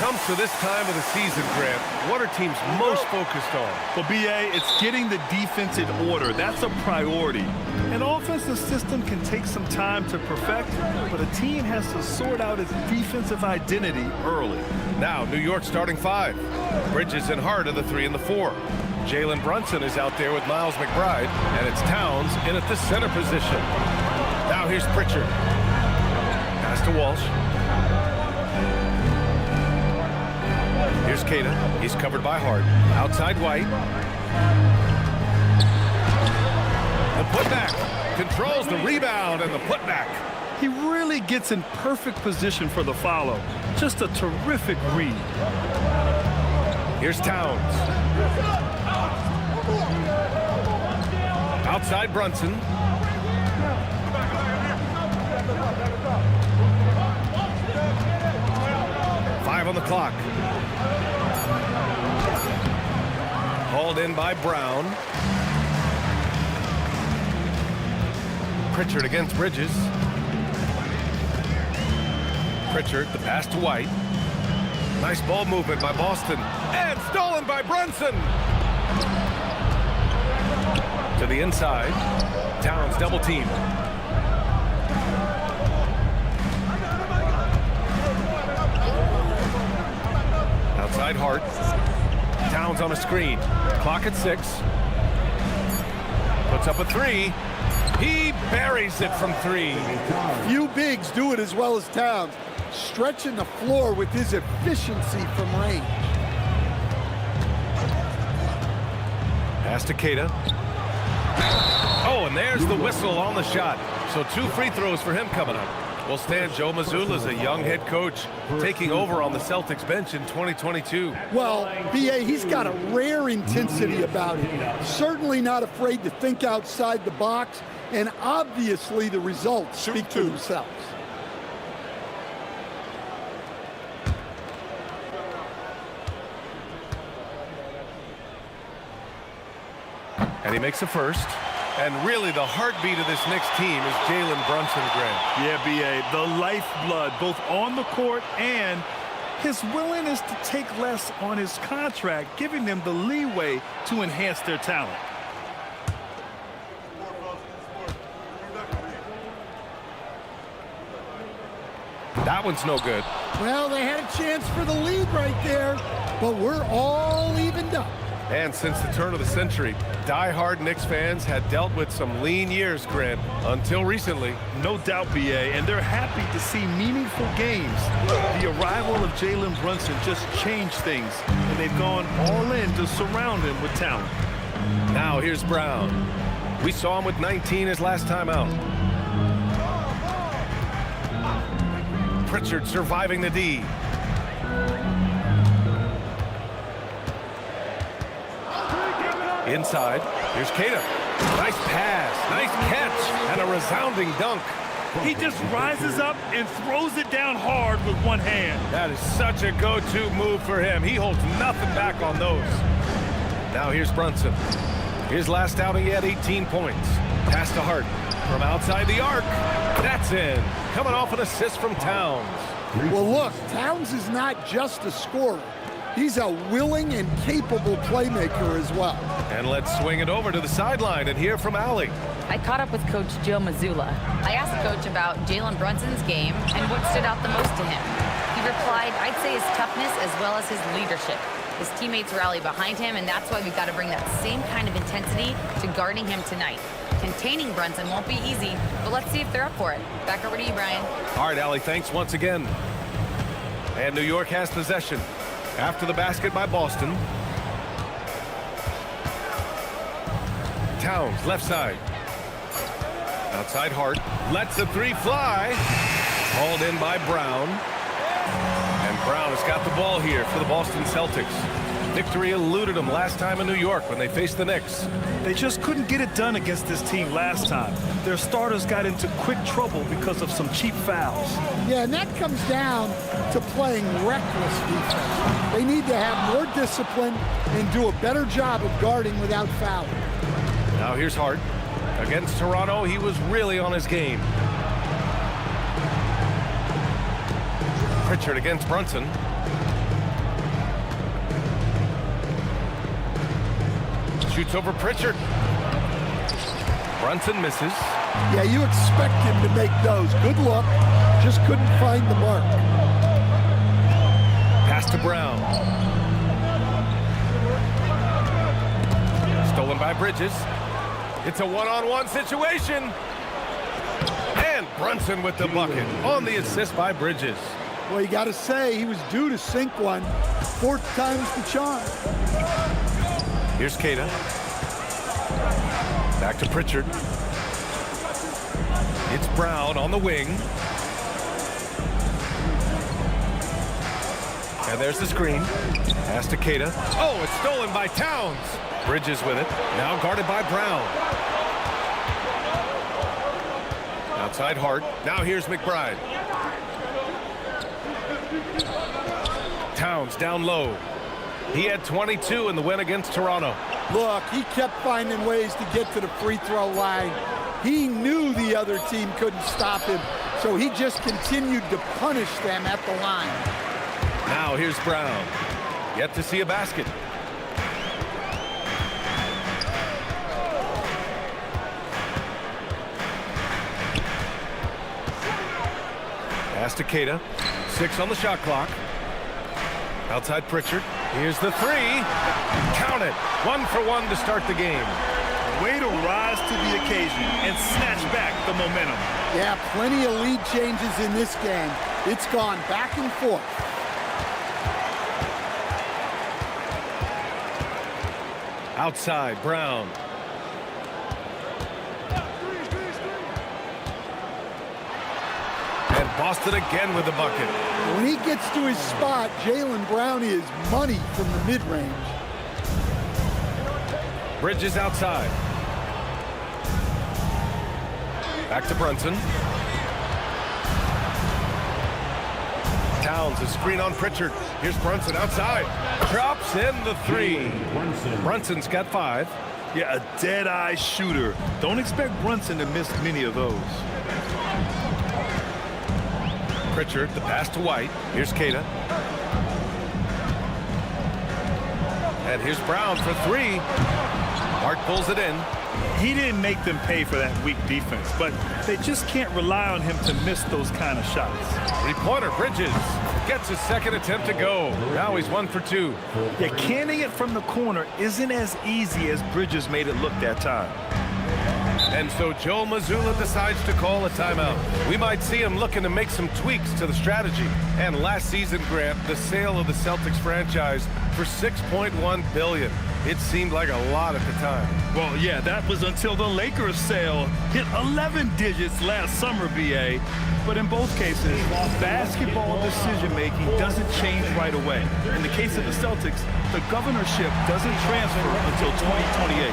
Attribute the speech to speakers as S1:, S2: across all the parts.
S1: comes to this time of the season, Grant, what are teams most focused on?
S2: Well, B.A., it's getting the defense in order. That's a priority. An offensive system can take some time to perfect, but a team has to sort out its defensive identity early.
S1: Now, New York starting 5. Bridges and Hart are the 3 and the 4. Jalen Brunson is out there with Miles McBride, and it's Towns in at the center position. Now here's Pritchard. Pass to Walsh. Here's Cada. He's covered by Hart. Outside White. The putback. Controls the rebound and the putback.
S2: He really gets in perfect position for the follow. Just a terrific read.
S1: Here's Towns. Outside Brunson. Five on the clock. Hauled in by Brown. Pritchard against Bridges. Pritchard, the pass to White. Nice ball movement by Boston. And stolen by Brunson. To the inside. Towns double team. Outside Hart. Towns on a screen. Clock at 6. Puts up a 3. He buries it from 3.
S3: Few bigs do it as well as Towns, stretching the floor with his efficiency from range.
S1: Pass to Cada. Oh, and there's the whistle on the shot. So 2 free throws for him coming up. We'll stand Joe Mazzulla as a young head coach taking over on the Celtics bench in 2022.
S3: Well, B.A., he's got a rare intensity about him. Certainly not afraid to think outside the box, and obviously the results speak for themselves.
S1: And he makes a first. And really the heartbeat of this Knicks team is Jalen Brunson, Grant.
S2: Yeah, B.A., the lifeblood, both on the court and his willingness to take less on his contract, giving them the leeway to enhance their talent.
S1: That one's no good.
S3: Well, they had a chance for the lead right there, but we're all evened up.
S1: And since the turn of the century, die-hard Knicks fans had dealt with some lean years, Grant, until recently.
S2: No doubt, B.A., and they're happy to see meaningful games. The arrival of Jalen Brunson just changed things, and they've gone all in to surround him with talent.
S1: Now here's Brown. We saw him with 19 his last time out. Pritchard surviving the D. Inside, here's Cada. Nice pass, nice catch, and a resounding dunk.
S2: He just rises up and throws it down hard with one hand.
S1: That is such a go-to move for him. He holds nothing back on those. Now here's Brunson. His last outing, he had 18 points. Pass to Hart from outside the arc. That's in. Coming off an assist from Towns.
S3: Well, look, Towns is not just a scorer. He's a willing and capable playmaker as well.
S1: And let's swing it over to the sideline and hear from Allie.
S4: I caught up with Coach Joe Mazzulla. I asked Coach about Jalen Brunson's game and what stood out the most to him. He replied, I'd say his toughness as well as his leadership. His teammates rally behind him, and that's why we've got to bring that same kind of intensity to guarding him tonight. Containing Brunson won't be easy, but let's see if they're up for it. Back over to you, Brian.
S1: All right, Allie, thanks once again. And New York has possession. After the basket by Boston. Towns, left side. Outside Hart. Lets the 3 fly. Hauled in by Brown. And Brown has got the ball here for the Boston Celtics. Victory eluded them last time in New York when they faced the Knicks.
S2: They just couldn't get it done against this team last time. Their starters got into quick trouble because of some cheap fouls.
S3: Yeah, and that comes down to playing reckless defense. They need to have more discipline and do a better job of guarding without fouling.
S1: Now here's Hart. Against Toronto, he was really on his game. Pritchard against Brunson. Shoots over Pritchard. Brunson misses.
S3: Yeah, you expect him to make those. Good luck. Just couldn't find the mark.
S1: Pass to Brown. Stolen by Bridges. It's a one-on-one situation. And Brunson with the bucket on the assist by Bridges.
S3: Well, you got to say, he was due to sink one. Fourth time's the charm.
S1: Here's Queta. Back to Pritchard. It's Brown on the wing. And there's the screen. Pass to Queta. Oh, it's stolen by Towns. Bridges with it. Now guarded by Brown. Outside Hart. Now here's McBride. Towns down low. He had 22 in the win against Toronto.
S3: Look, he kept finding ways to get to the free throw line. He knew the other team couldn't stop him, so he just continued to punish them at the line.
S1: Now here's Brown. Yet to see a basket. Pass to Queta. 6 on the shot clock. Outside Pritchard. Here's the three. Count it. 1 for 1 to start the game.
S2: Way to rise to the occasion and snatch back the momentum.
S3: Yeah, plenty of lead changes in this game. It's gone back and forth.
S1: Outside, Brown. And Boston again with the bucket.
S3: When he gets to his spot, Jaylen Brown is money from the mid-range.
S1: Bridges outside. Back to Brunson. Towns, a screen on Pritchard. Here's Brunson outside. Drops in the three. Brunson's got 5.
S2: Yeah, a dead-eye shooter. Don't expect Brunson to miss many of those.
S1: Pritchard, the pass to White. Here's Queta. And here's Brown for 3. Hart pulls it in.
S2: He didn't make them pay for that weak defense, but they just can't rely on him to miss those kind of shots.
S1: Three-pointer, Bridges gets his second attempt to go. Now he's 1 for 2.
S2: Yeah, canning it from the corner isn't as easy as Bridges made it look that time.
S1: And so Joe Mazzulla decides to call a timeout. We might see him looking to make some tweaks to the strategy. And last season, Grant, the sale of the Celtics franchise for $6.1 billion. It seemed like a lot at the time.
S2: Well, yeah, that was until the Lakers sale hit 11 digits last summer, BA. But in both cases, basketball decision-making doesn't change right away. In the case of the Celtics, the governorship doesn't transfer until 2028.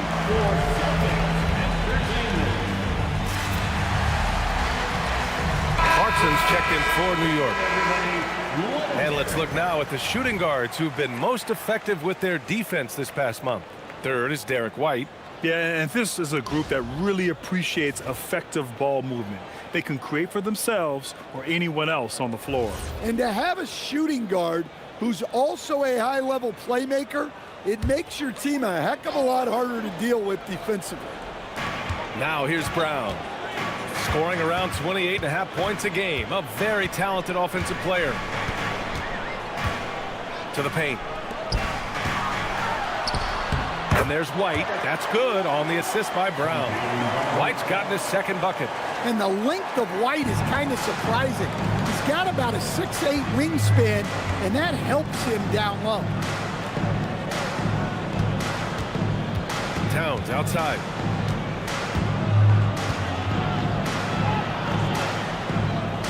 S1: Clarkson's checked in for New York. And let's look now at the shooting guards who've been most effective with their defense this past month. Third is Derek White.
S2: Yeah, and this is a group that really appreciates effective ball movement. They can create for themselves or anyone else on the floor.
S3: And to have a shooting guard who's also a high-level playmaker, it makes your team a heck of a lot harder to deal with defensively.
S1: Now here's Brown. Scoring around 28.5 points a game. A very talented offensive player. To the paint. And there's White. That's good on the assist by Brown. White's gotten his second bucket.
S3: And the length of White is kind of surprising. He's got about a 6'8" wingspan, and that helps him down low.
S1: Towns outside.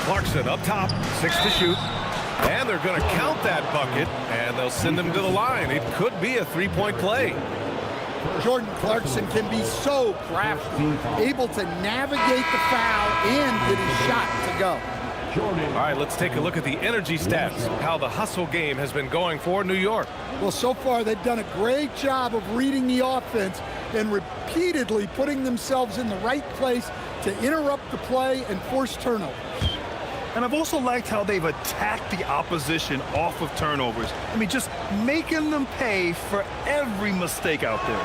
S1: Clarkson up top, 6 to shoot. And they're going to count that bucket, and they'll send him to the line. It could be a three-point play.
S3: Jordan Clarkson can be so crafty, able to navigate the foul and get his shot to go.
S1: All right, let's take a look at the energy stats, how the hustle game has been going for New York.
S3: Well, so far they've done a great job of reading the offense and repeatedly putting themselves in the right place to interrupt the play and force turnovers.
S2: And I've also liked how they've attacked the opposition off of turnovers. I mean, just making them pay for every mistake out there.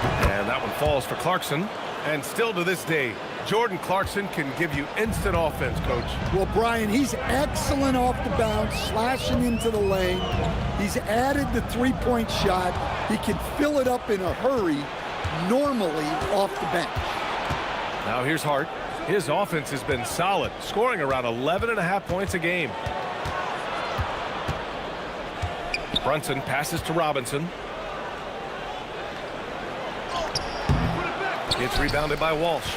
S1: And that one falls for Clarkson. And still to this day, Jordan Clarkson can give you instant offense, Coach.
S3: Well, Brian, he's excellent off the bounce, slashing into the lane. He's added the three-point shot. He can fill it up in a hurry, normally off the bench.
S1: Now here's Hart. His offense has been solid, scoring around 11.5 points a game. Brunson passes to Robinson. It's rebounded by Walsh.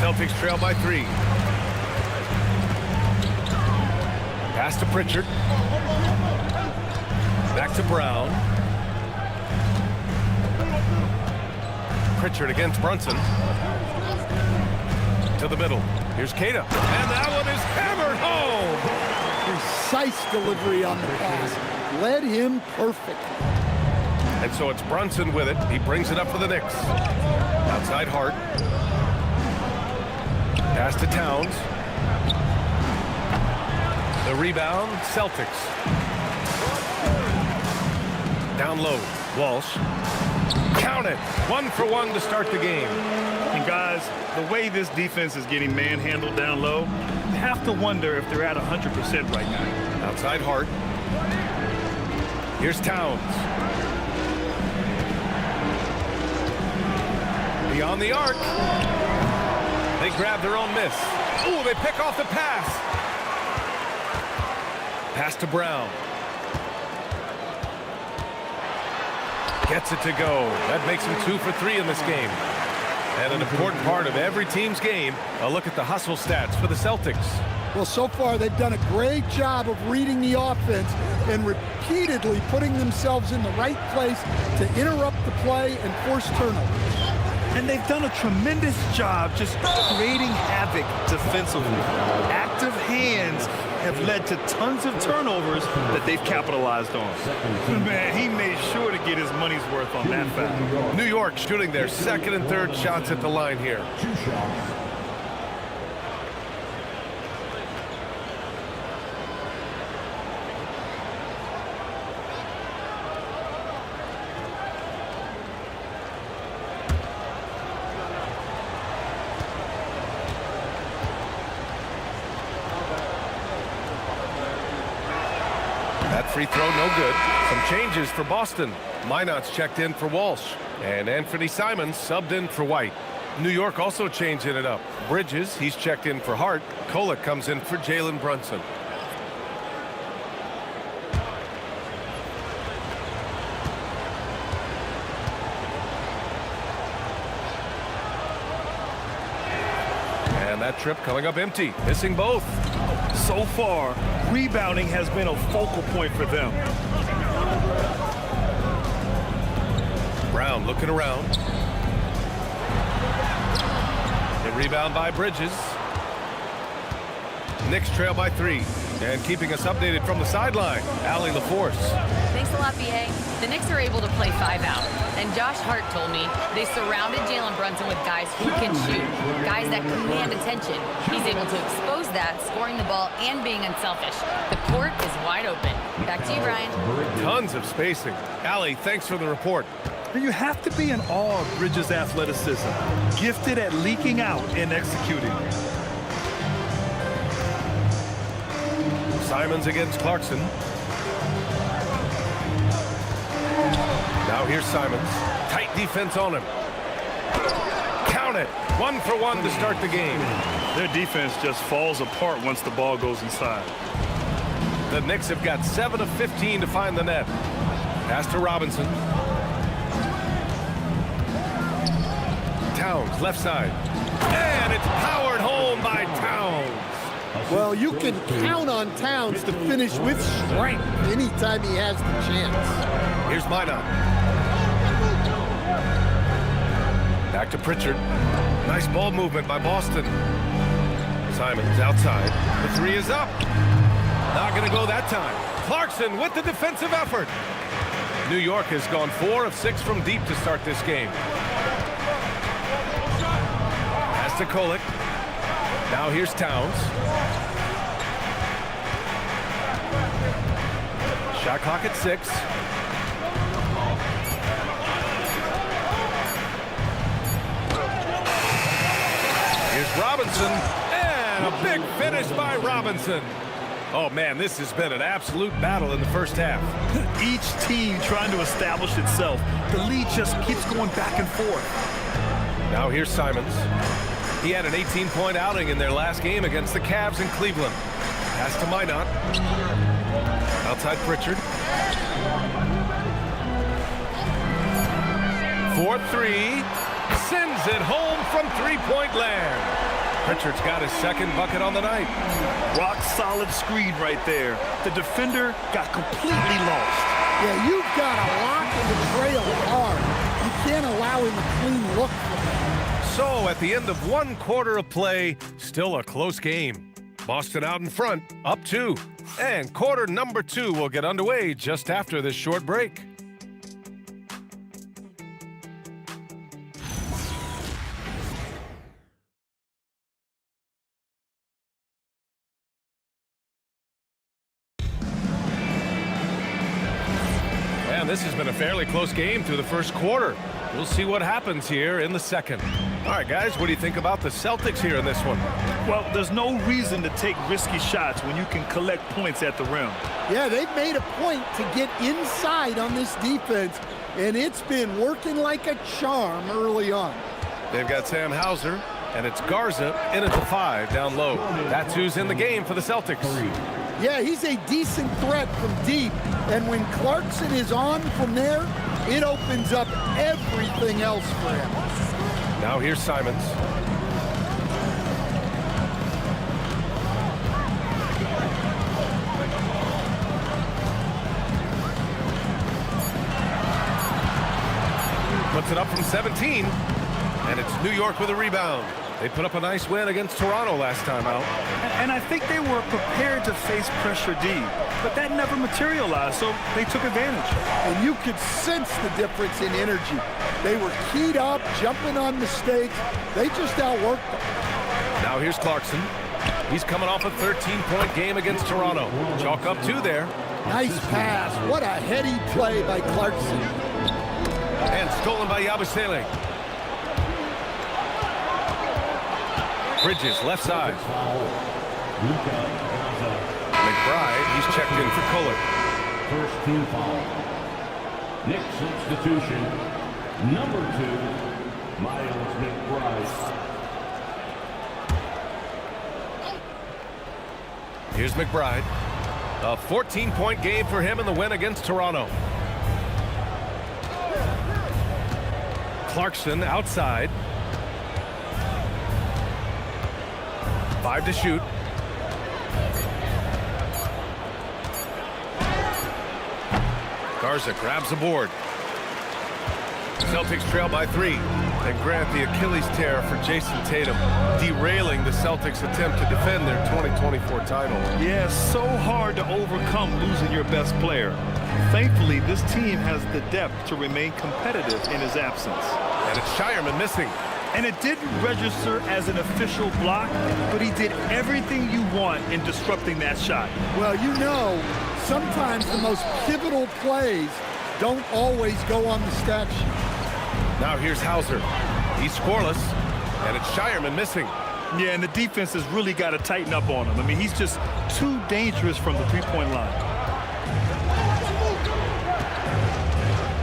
S1: Celtics trail by 3. Pass to Pritchard. Back to Brown. Pritchard against Brunson. To the middle. Here's Keita. And that one is hammered home.
S3: Precise delivery on the pass. Led him perfect.
S1: And so it's Brunson with it. He brings it up for the Knicks. Outside Hart. Pass to Towns. The rebound, Celtics. Down low, Walsh. Count it. 1 for 1 to start the game.
S2: And guys, the way this defense is getting manhandled down low, you have to wonder if they're at 100% right now.
S1: Outside Hart. Here's Towns. Beyond the arc. They grab their own miss. Ooh, they pick off the pass. Pass to Brown. Gets it to go. That makes him 2 for 3 in this game. And an important part of every team's game, a look at the hustle stats for the Celtics.
S3: Well, so far they've done a great job of reading the offense and repeatedly putting themselves in the right place to interrupt the play and force turnovers.
S2: And they've done a tremendous job just creating havoc defensively. Active hands have led to tons of turnovers that they've capitalized on. Man, he made sure to get his money's worth on that foul.
S1: New York shooting their second and third shots at the line here. That free throw, no good. Some changes for Boston. Minot's checked in for Walsh. And Anthony Simons subbed in for White. New York also changing it up. Bridges, he's checked in for Hart. Kolek comes in for Jalen Brunson. And that trip coming up empty. Missing both.
S2: So far, rebounding has been a focal point for them.
S1: Brown looking around. The rebound by Bridges. Knicks trail by 3. And keeping us updated from the sideline, Allie LaForce.
S4: Thanks a lot, B.A. The Knicks are able to play 5 out. And Josh Hart told me they surrounded Jalen Brunson with guys who can shoot, guys that command attention. He's able to expose that, scoring the ball and being unselfish. The court is wide open. Back to you, Brian.
S1: Tons of spacing. Allie, thanks for the report.
S2: And you have to be in awe of Bridges' athleticism, gifted at leaking out and executing.
S1: Simons against Clarkson. Now here's Simons. Tight defense on him. Count it. 1 for 1 to start the game.
S2: Their defense just falls apart once the ball goes inside.
S1: The Knicks have got 7 of 15 to find the net. Pass to Robinson. Towns, left side. And it's powered home by Towns.
S3: Well, you can count on Towns to finish with strength anytime he has the chance.
S1: Here's Minot. Back to Pritchard. Nice ball movement by Boston. Simons outside. The 3 is up. Not going to go that time. Clarkson with the defensive effort. New York has gone 4 of 6 from deep to start this game. Pass to Kolek. Now here's Towns. Shot clock at 6. Brunson, and a big finish by Robinson. Oh, man, this has been an absolute battle in the first half.
S2: Each team trying to establish itself. The lead just keeps going back and forth.
S1: Now here's Simons. He had an 18-point outing in their last game against the Cavs in Cleveland. Pass to Minot. Outside Pritchard. 4-3. Sends it home from three-point land. Pritchard's got his second bucket on the night.
S2: Rock solid screen right there. The defender got completely lost.
S3: Yeah, you've got to lock in the trail hard. You can't allow him a clean look.
S1: So at the end of one quarter of play, still a close game. Boston out in front, up 2. And quarter number 2 will get underway just after this short break. And this has been a fairly close game through the first quarter. We'll see what happens here in the second. All right, guys, what do you think about the Celtics here in this one?
S2: Well, there's no reason to take risky shots when you can collect points at the rim.
S3: Yeah, they've made a point to get inside on this defense, and it's been working like a charm early on.
S1: They've got Sam Hauser, and it's Garza in at the 5 down low. That's who's in the game for the Celtics.
S3: Yeah, he's a decent threat from deep, and when Clarkson is on from there, it opens up everything else for him.
S1: Now here's Simons. Puts it up from 17, and it's New York with a rebound. They put up a nice win against Toronto last time out.
S2: And I think they were prepared to face pressure D, but that never materialized, so they took advantage.
S3: And you could sense the difference in energy. They were keyed up, jumping on mistakes. They just outworked them.
S1: Now here's Clarkson. He's coming off a 13-point game against Toronto. Chalk up 2 there.
S3: Nice pass. What a heady play by Clarkson.
S1: And stolen by Yabusele. Bridges, left side. McBride, he's checked in for Kohler.
S5: First team foul. Knicks substitution, number 2, Miles McBride.
S1: Here's McBride. A 14-point game for him in the win against Toronto. Clarkson outside. 5 to shoot. Garza grabs the board. Celtics trail by 3. And grant the Achilles tear for Jason Tatum, derailing the Celtics' attempt to defend their 2024 title.
S2: Yeah, so hard to overcome losing your best player. Thankfully, this team has the depth to remain competitive in his absence.
S1: And it's Shireman missing.
S2: And it didn't register as an official block, but he did everything you want in disrupting that shot.
S3: Well, you know, sometimes the most pivotal plays don't always go on the stat sheet.
S1: Now here's Hauser. He's scoreless, and it's Shireman missing.
S2: Yeah, and the defense has really got to tighten up on him. I mean, he's just too dangerous from the three-point line.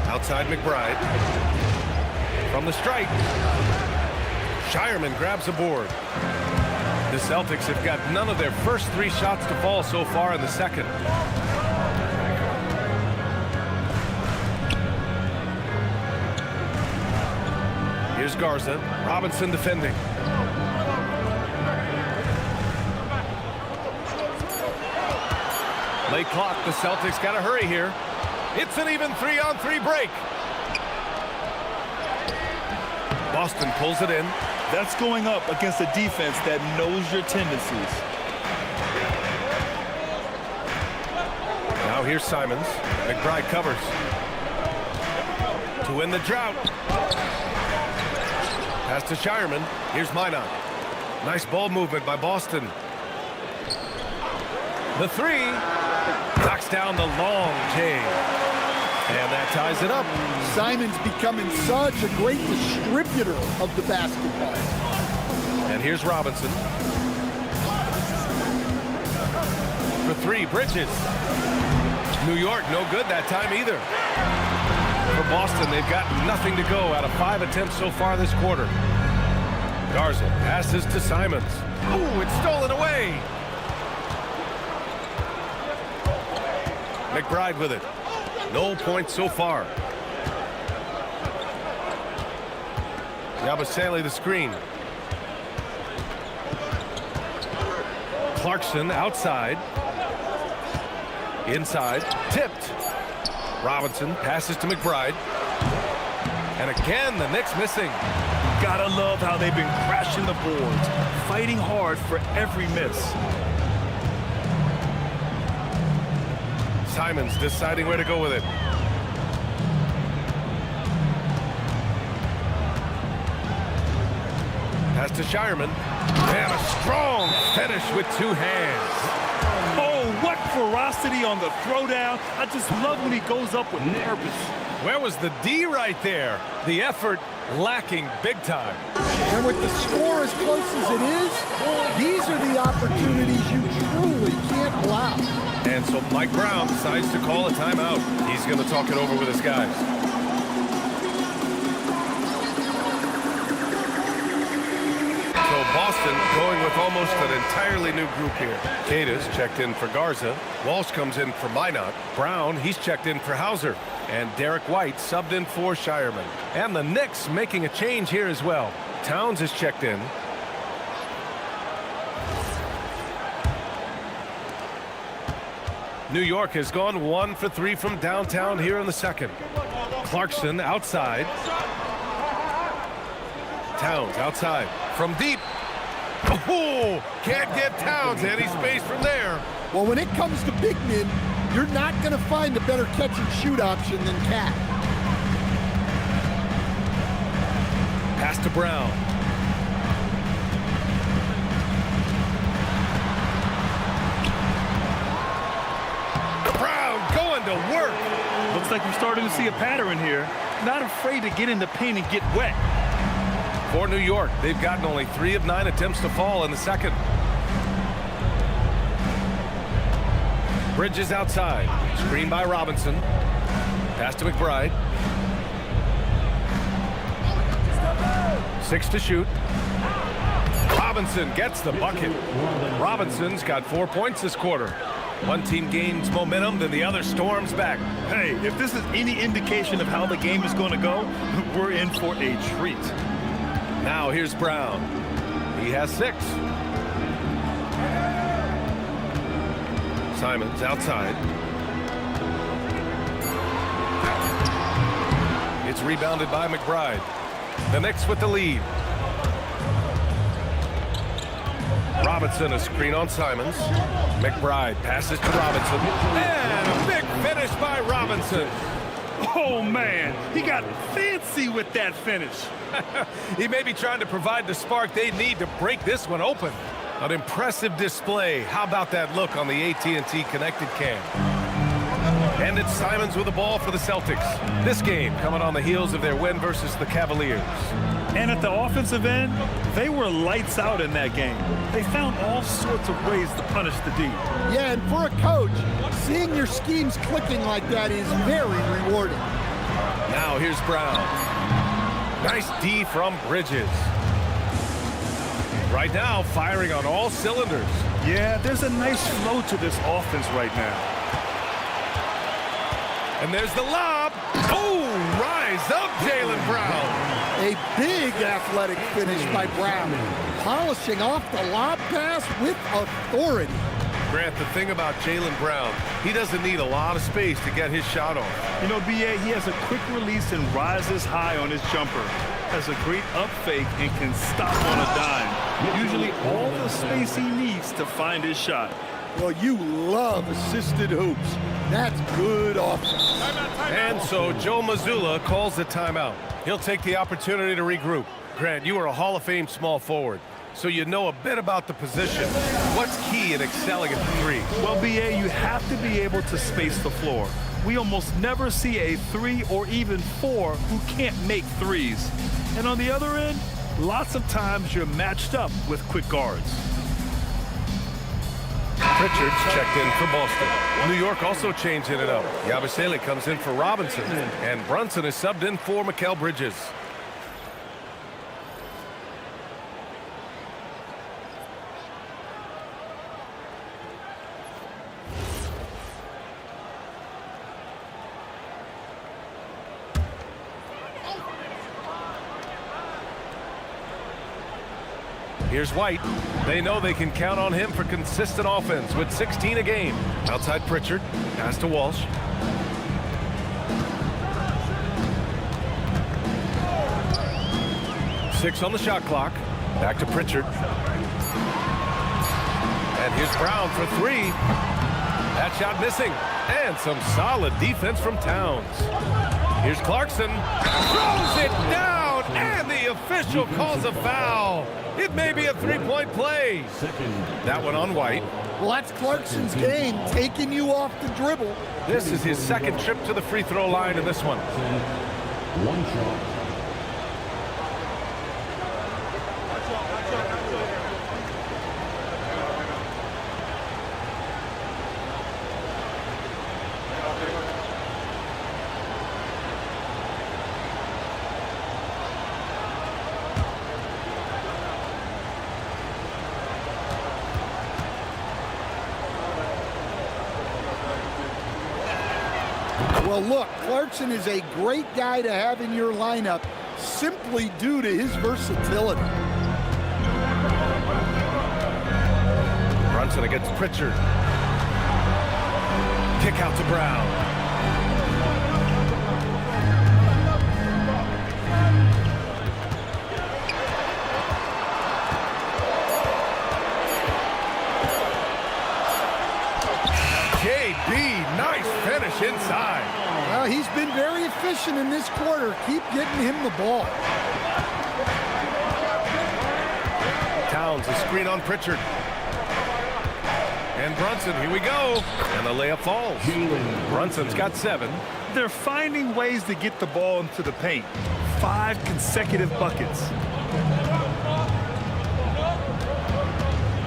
S1: Outside McBride. From the strike. Shireman grabs the board. The Celtics have got none of their first 3 shots to fall so far in the second. Here's Garza. Robinson defending. Late clock. The Celtics got to hurry here. It's an even 3-on-3 break. Boston pulls it in.
S2: That's going up against a defense that knows your tendencies.
S1: Now here's Simons. McBride covers. To win the drought. Pass to Shireman. Here's Minot. Nice ball movement by Boston. The 3. Knocks down the long J. And that ties it up.
S3: Simon's becoming such a great distributor of the basketball.
S1: And Here's Robinson. For three, Bridges. New York, no good that time either. For Boston, they've got nothing to go out of 5 attempts so far this quarter. Garza passes to Simons. Ooh, it's stolen away. McBride with it. No points so far. Yabusele the screen. Clarkson outside. Inside. Tipped. Robinson passes to McBride. And again, the Knicks missing.
S2: Gotta love how they've been crashing the boards, fighting hard for every miss.
S1: Simons deciding where to go with it. Pass to Shireman. And a strong finish with 2 hands.
S2: Oh, what ferocity on the throwdown. I just love when he goes up with purpose.
S1: Where was the D right there? The effort lacking big time.
S3: And with the score as close as it is, these are the opportunities you truly can't allow.
S1: And so Mike Brown decides to call a timeout. He's going to talk it over with his guys. So Boston going with almost an entirely new group here. Cada's checked in for Garza. Walsh comes in for Minot. Brown, he's checked in for Hauser. And Derek White subbed in for Shireman. And the Knicks making a change here as well. Towns is checked in. New York has gone 1 for 3 from downtown here in the second. Clarkson outside. Towns outside from deep. Oh, can't get Towns any space from there.
S3: Well, when it comes to big men, you're not going to find a better catch-and-shoot option than Cat.
S1: Pass to Brown. Brown going to work.
S2: Looks like we're starting to see a pattern here. Not afraid to get in the paint and get wet.
S1: For New York, they've gotten only 3 of 9 attempts to fall in the second. Bridges outside. Screen by Robinson. Pass to McBride. 6 to shoot. Robinson gets the bucket. Robinson's got 4 points this quarter. One team gains momentum, then the other storms back.
S2: Hey, if this is any indication of how the game is going to go, we're in for a treat.
S1: Now here's Brown. He has 6. Simons outside. It's rebounded by McBride. The Knicks with the lead. Robinson, a screen on Simons. McBride passes to Robinson. And a big finish by Robinson.
S2: Oh, man, he got fancy with that finish.
S1: He may be trying to provide the spark they need to break this one open. An impressive display. How about that look on the AT&T connected cam? And it's Simons with the ball for the Celtics. This game coming on the heels of their win versus the Cavaliers.
S2: And at the offensive end, they were lights out in that game. They found all sorts of ways to punish the D.
S3: Yeah, and for a coach, seeing your schemes clicking like that is very rewarding.
S1: Now here's Brown. Nice D from Bridges. Right now, firing on all cylinders.
S2: Yeah, there's a nice flow to this offense right now.
S1: And there's the lob. Oh, rise up, Jaylen Brown.
S3: A big athletic finish by Brown, polishing off the lob pass with authority.
S1: Grant, the thing about Jaylen Brown, he doesn't need a lot of space to get his shot off.
S2: You know, B.A., he has a quick release and rises high on his jumper. Has a great up fake and can stop on a dime. Usually all the space he needs to find his shot.
S3: Well, you love assisted hoops. That's good offense.
S1: And so Joe Mazzulla calls the timeout. He'll take the opportunity to regroup. Grant, you are a Hall of Fame small forward, so you know a bit about the position. What's key in excelling at the 3?
S2: Well, B.A., you have to be able to space the floor. We almost never see a 3 or even 4 who can't make threes. And on the other end, Lots of times you're matched up with quick guards.
S1: Pritchard's checked in for Boston. New York also changing it up. Yabusele comes in for Robinson, and Brunson is subbed in for Mikal Bridges. Here's White. They know they can count on him for consistent offense with 16 a game. Outside Pritchard. Pass to Walsh. Six on the shot clock. Back to Pritchard. And here's Brown for three. That shot missing. And some solid defense from Towns. Here's Clarkson. Throws it down. And the official calls a foul. It may be a three-point play. That one on White.
S3: Well, that's Clarkson's game, taking you off the dribble.
S1: This is his second trip to the free throw line in this one.
S5: One shot.
S3: Well, look, Clarkson is a great guy to have in your lineup simply due to his versatility.
S1: Brunson against Pritchard. Kick out to Brown. KB, nice finish inside.
S3: Well, he's been very efficient in this quarter. Keep getting him the ball.
S1: Towns, a screen on Pritchard. And Brunson, here we go. And the layup falls. Brunson's got 7.
S2: They're finding ways to get the ball into the paint. 5 consecutive buckets.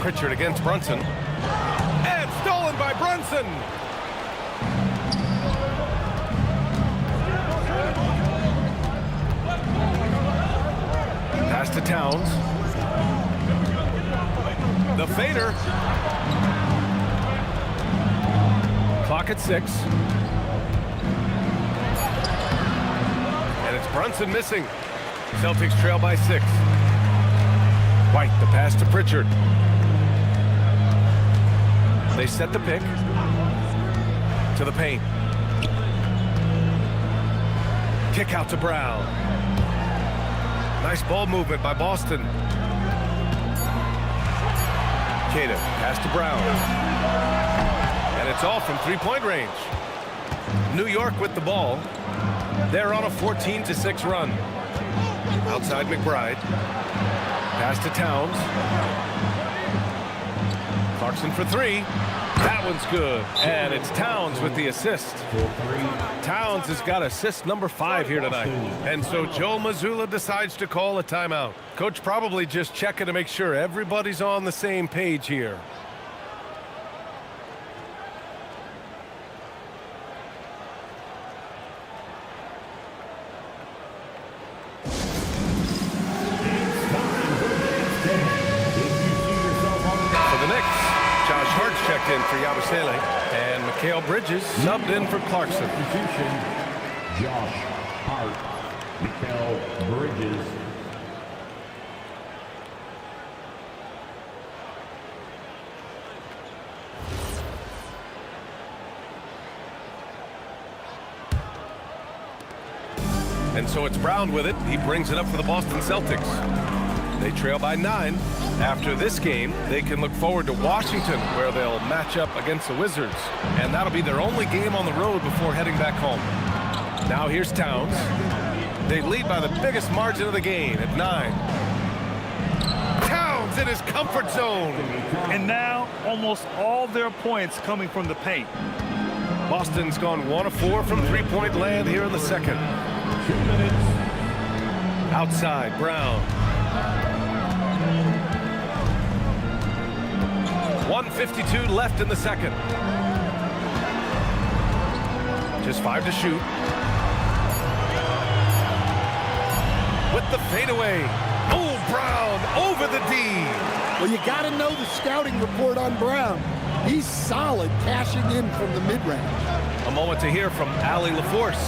S1: Pritchard against Brunson. And stolen by Brunson. Pass to Towns. The fader. Clock at 6. And it's Brunson missing. Celtics trail by 6. White, the pass to Pritchard. They set the pick. To the paint. Kick out to Brown. Nice ball movement by Boston. Cato, pass to Brown. And it's off from three-point range. New York with the ball. They're on a 14-6 run. Outside McBride. Pass to Towns. Clarkson for 3. That one's good. And it's Towns with the assist. Towns has got assist number 5 here tonight. And so Joe Mazzulla decides to call a timeout. Coach probably just checking to make sure everybody's on the same page here. Checked in for Yabusele, and Mikal Bridges subbed in for Clarkson.
S5: Substitution, Josh Hart, Mikal Bridges.
S1: And so it's Brown with it. He brings it up for the Boston Celtics. They trail by 9. After this game, they can look forward to Washington, where they'll match up against the Wizards. And that'll be their only game on the road before heading back home. Now here's Towns. They lead by the biggest margin of the game at 9. Towns in his comfort zone.
S2: And now almost all their points coming from the paint.
S1: Boston's gone 1 of 4 from three-point land here in the second.
S5: 2 minutes.
S1: Outside, Brown. .152 left in the second. Just 5 to shoot. With the fadeaway. Oh, Brown over the D.
S3: Well, you got to know the scouting report on Brown. He's solid cashing in from the mid-range.
S1: A moment to hear from Allie LaForce.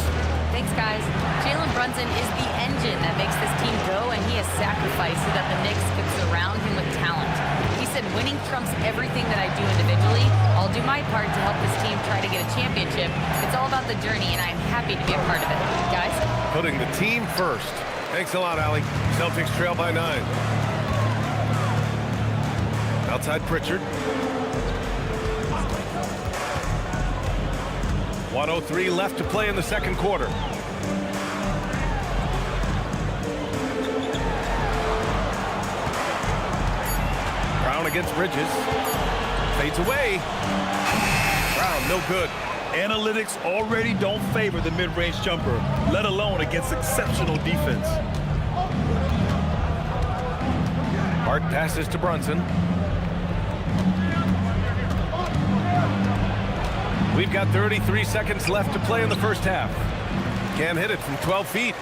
S4: Thanks, guys. Jalen Brunson is the engine that makes this team go, and he has sacrificed so that the Knicks could surround him with talent. He said, winning trumps everything that I do individually. I'll do my part to help this team try to get a championship. It's all about the journey, and I'm happy to be a part of it. Guys?
S1: Putting the team first. Thanks a lot, Allie. Celtics trail by 9. Outside Pritchard. 1:03 left to play in the second quarter. Brown against Bridges. Fades away. Brown, no good.
S2: Analytics already don't favor the mid-range jumper, let alone against exceptional defense.
S1: Hart passes to Brunson. We've got 33 seconds left to play in the first half. Can't hit it from 12 feet.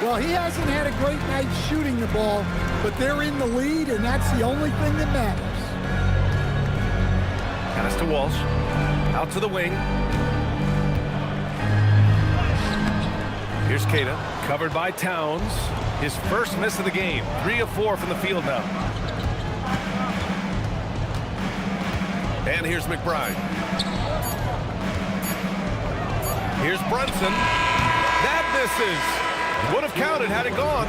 S3: Well, he hasn't had a great night shooting the ball, but they're in the lead, and that's the only thing that matters.
S1: Pass to Walsh. Out to the wing. Here's Queta, covered by Towns. His first miss of the game. 3 of 4 from the field now. And here's McBride. Here's Brunson. That misses. Would have counted had it gone.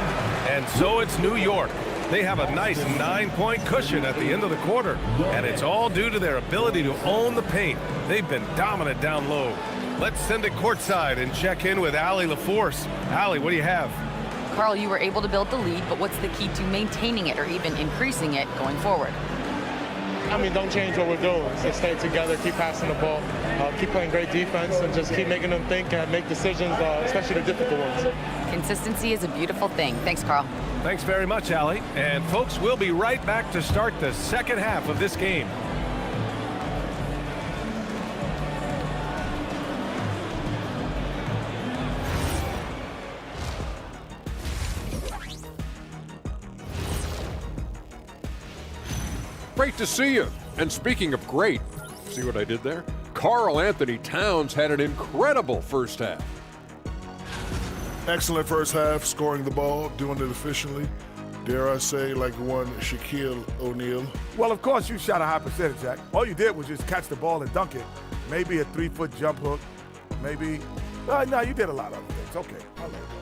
S1: And so it's New York. They have a nice 9-point cushion at the end of the quarter. And it's all due to their ability to own the paint. They've been dominant down low. Let's send it courtside and check in with Allie LaForce. Allie, what do you have?
S4: Carl, you were able to build the lead, but what's the key to maintaining it or even increasing it going forward?
S6: I mean, don't change what we're doing. Just stay together, keep passing the ball, keep playing great defense, and just keep making them think and make decisions, especially the difficult ones.
S4: Consistency is a beautiful thing. Thanks, Carl.
S1: Thanks very much, Allie. And folks, we'll be right back to start the second half of this game.
S7: Great to see you. And speaking of great, see what I did there? Karl Anthony Towns had an incredible first half.
S8: Excellent first half, scoring the ball, doing it efficiently. Dare I say, like one Shaquille O'Neal.
S9: Well, of course, you shot a high percentage, Jack. All you did was just catch the ball and dunk it. Maybe a 3-foot jump hook. Maybe. No, you did a lot of other things. Okay, I'll let it go.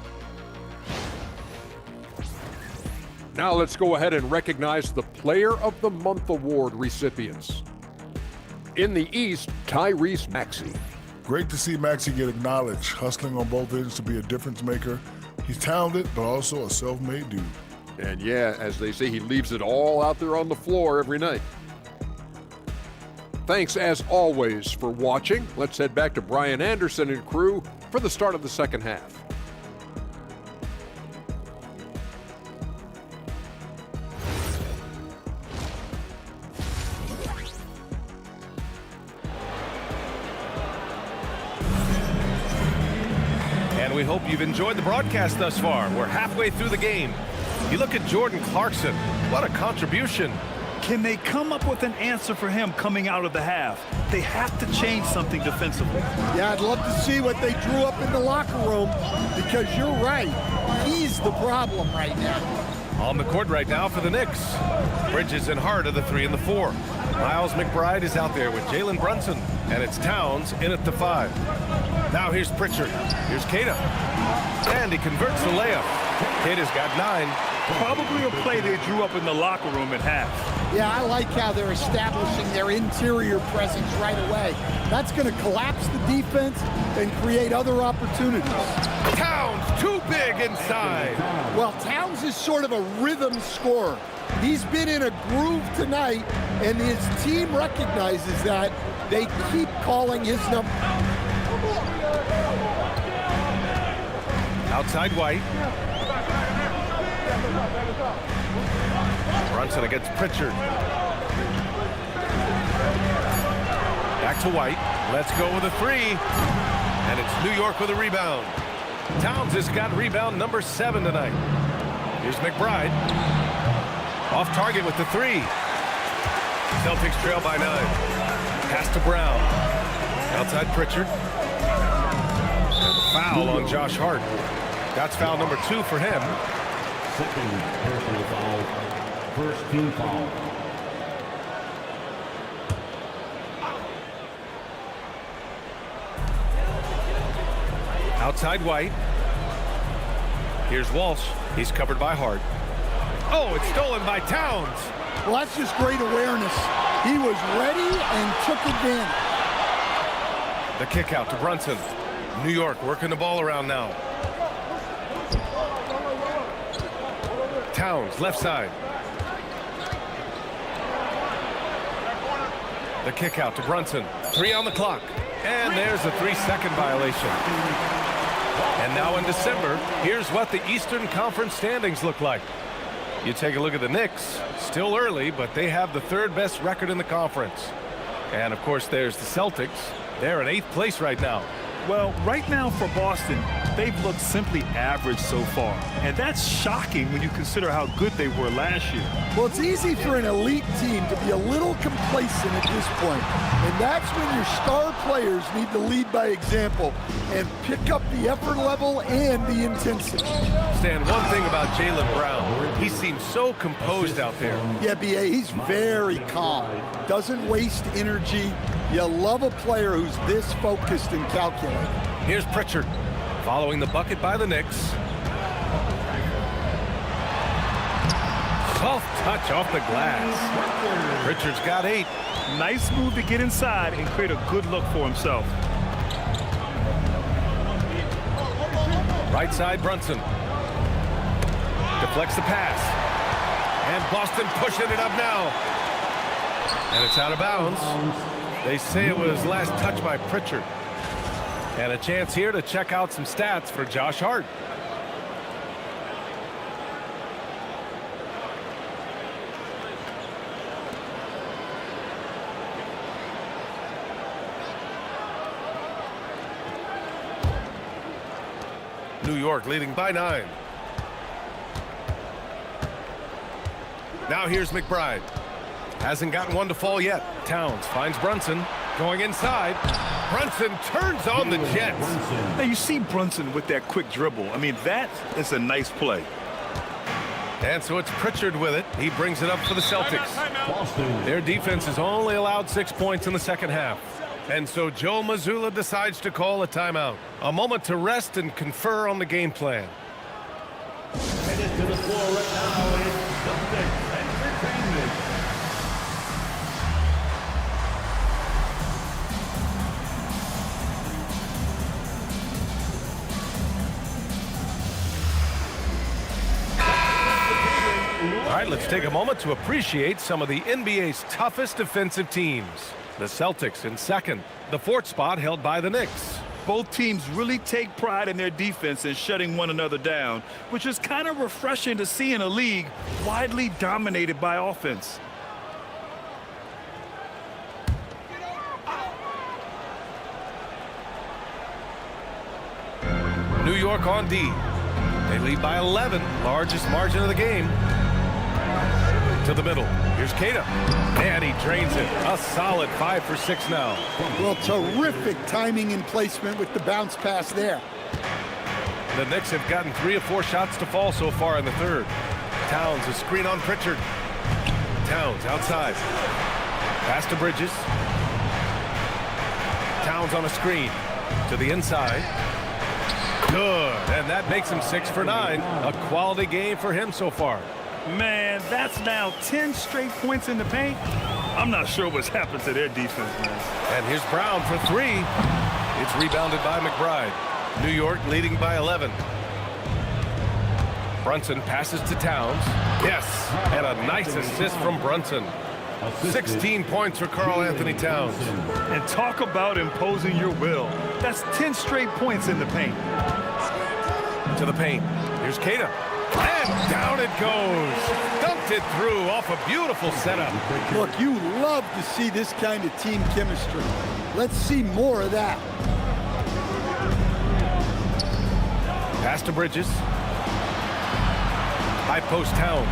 S7: Now let's go ahead and recognize the Player of the Month Award recipients. In the East, Tyrese Maxey.
S8: Great to see Maxey get acknowledged, hustling on both ends to be a difference maker. He's talented, but also a self-made dude.
S7: And yeah, as they say, he leaves it all out there on the floor every night. Thanks as always for watching. Let's head back to Brian Anderson and crew for the start of the second half.
S1: And we hope you've enjoyed the broadcast thus far. We're halfway through the game. You look at Jordan Clarkson. What a contribution.
S2: Can they come up with an answer for him coming out of the half? They have to change something defensively.
S3: Yeah, I'd love to see what they drew up in the locker room, because you're right. He's the problem right now.
S1: On the court right now for the Knicks. Bridges and Hart are the 3 and the 4. Miles McBride is out there with Jalen Brunson. And it's Towns in at the 5. Now here's Pritchard. Here's Queta. And he converts the layup. Queta's got 9.
S2: Probably a play they drew up in the locker room at half.
S3: Yeah, I like how they're establishing their interior presence right away. That's going to collapse the defense and create other opportunities.
S1: Towns, too big inside.
S3: Well, Towns is sort of a rhythm scorer. He's been in a groove tonight, and his team recognizes that. They keep calling his number.
S1: Outside White. Brunson against Pritchard. Back to White. Let's go with a three. And it's New York with a rebound. Towns has got rebound number 7 tonight. Here's McBride. Off target with the three. Celtics trail by 9. Pass to Brown. Outside Pritchard. And the foul on Josh Hart. That's foul number 2 for him.
S5: Second personal foul. First team foul.
S1: Outside White. Here's Walsh. He's covered by Hart. Oh, it's stolen by Towns.
S3: Well, that's just great awareness. He was ready and took advantage.
S1: The kick out to Brunson. New York working the ball around now. Towns, left side. The kick out to Brunson. 3 on the clock. And there's a 3-second violation. And now in December, here's what the Eastern Conference standings look like. You take a look at the Knicks. Still early, but they have the 3rd best record in the conference. And, of course, there's the Celtics. They're in 8th place right now.
S2: Well, right now for Boston, they've looked simply average so far. And that's shocking when you consider how good they were last year.
S3: Well, it's easy for an elite team to be a little complacent at this point. And that's when your star players need to lead by example and pick up the effort level and the intensity.
S1: Stan, one thing about Jaylen Brown, he seems so composed out there.
S3: Yeah, B.A., he's very calm. Doesn't waste energy. You love a player who's this focused and calculated.
S1: Here's Pritchard, following the bucket by the Knicks. Soft touch off the glass. Pritchard's got 8.
S2: Nice move to get inside and create a good look for himself.
S1: Right side, Brunson. Deflects the pass. And Boston pushing it up now. And it's out of bounds. They say it was last touched by Pritchard. And a chance here to check out some stats for Josh Hart. New York leading by 9. Now here's McBride. Hasn't gotten one to fall yet. Towns finds Brunson going inside. Brunson turns on the Jets.
S2: Now you see Brunson with that quick dribble. I mean, that is a nice play.
S1: And so it's Pritchard with it. He brings it up for the Celtics. Their defense has only allowed 6 points in the second half. And so Joe Mazzulla decides to call a timeout. A moment to rest and confer on the game plan.
S5: Headed to the floor right now is Celtics Entertainment.
S1: All right, let's take a moment to appreciate some of the NBA's toughest defensive teams. The Celtics in second, the 4th spot held by the Knicks.
S2: Both teams really take pride in their defense and shutting one another down, which is kind of refreshing to see in a league widely dominated by offense.
S1: New York on D. They lead by 11, largest margin of the game. To the middle. Here's Keita. And he drains it. A solid 5 for 6 now.
S3: Well, terrific timing and placement with the bounce pass there.
S1: The Knicks have gotten 3 of 4 shots to fall so far in the 3rd. Towns, a screen on Pritchard. Towns outside. Pass to Bridges. Towns on a screen. To the inside. Good. And that makes him 6 for 9. A quality game for him so far.
S2: Man, that's now 10 straight points in the paint. I'm not sure what's happened to their defense, man.
S1: And here's Brown for 3. It's rebounded by McBride. New York leading by 11. Brunson passes to Towns. Yes, and a nice assist from Brunson. 16 points for Karl Anthony Towns.
S2: And talk about imposing your will. That's 10 straight points in the paint.
S1: To the paint. Here's Keita. And down it goes. The Sifted through off a beautiful setup.
S3: Look, you love to see this kind of team chemistry. Let's see more of that.
S1: Pass to Bridges. High post Towns.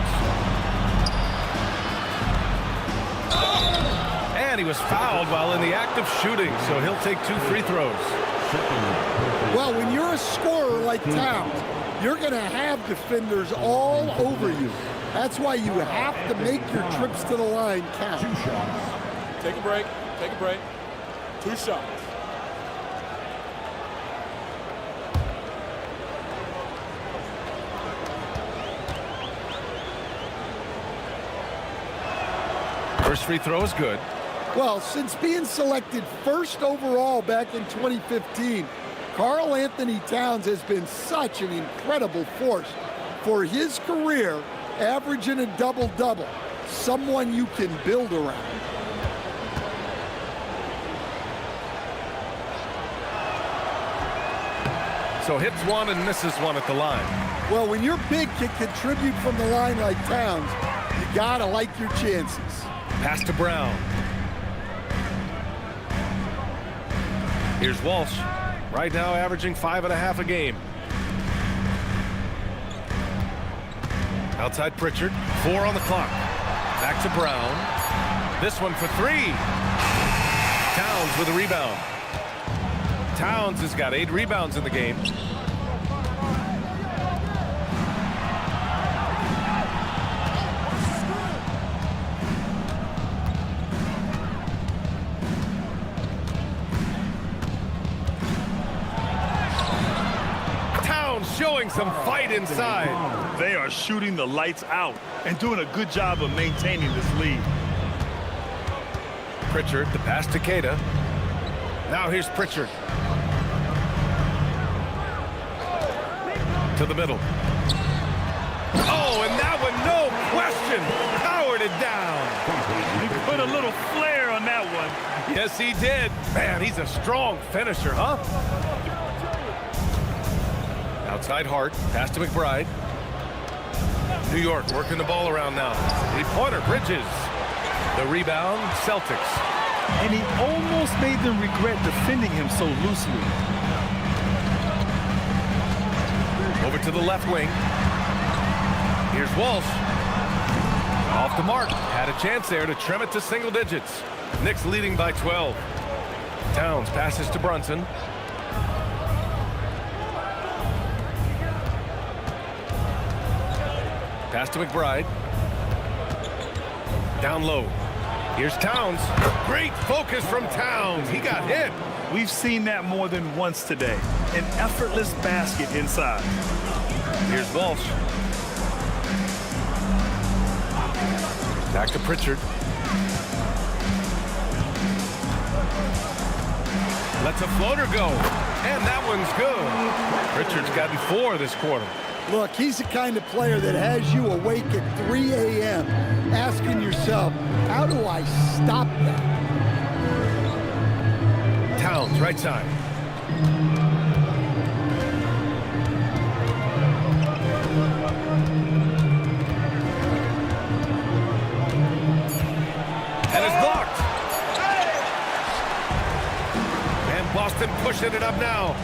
S1: And he was fouled while in the act of shooting, so he'll take 2 free throws.
S3: Well, when you're a scorer like Towns, you're going to have defenders all over you. That's why you have to make your trips to the line count.
S5: 2 shots.
S7: Take a break. Take a break. 2 shots.
S1: First free throw is good.
S3: Well, since being selected first overall back in 2015, Karl Anthony Towns has been such an incredible force for his career, averaging a double-double, someone you can build around.
S1: So hits one and misses one at the line.
S3: Well, when your big can contribute from the line like Towns, you gotta like your chances.
S1: Pass to Brown. Here's Walsh. Right now averaging 5.5 a game. Outside Pritchard. 4 on the clock. Back to Brown. This one for 3. Towns with a rebound. Towns has got 8 rebounds in the game. Showing some fight inside.
S2: They are shooting the lights out and doing a good job of maintaining this lead.
S1: Pritchard, the pass to Queta. Now here's Pritchard. To the middle. Oh, and that one, no question, powered it down.
S2: He put a little flair on that one.
S1: Yes, he did. Man, he's a strong finisher, huh? Outside Hart, pass to McBride. New York working the ball around now. 3-pointer, Bridges. The rebound, Celtics.
S2: And he almost made them regret defending him so loosely.
S1: Over to the left wing. Here's Walsh. Off the mark. Had a chance there to trim it to single digits. Knicks leading by 12. Towns passes to Brunson. Pass to McBride. Down low. Here's Towns. Great focus from Towns. He got hit.
S2: We've seen that more than once today. An effortless basket inside.
S1: Here's Walsh. Back to Pritchard. Lets a floater go. And that one's good. Pritchard's gotten 4 this quarter.
S3: Look, he's the kind of player that has you awake at 3 a.m. asking yourself, how do I stop that?
S1: Towns, right side. And it's blocked. And Boston pushing it up now.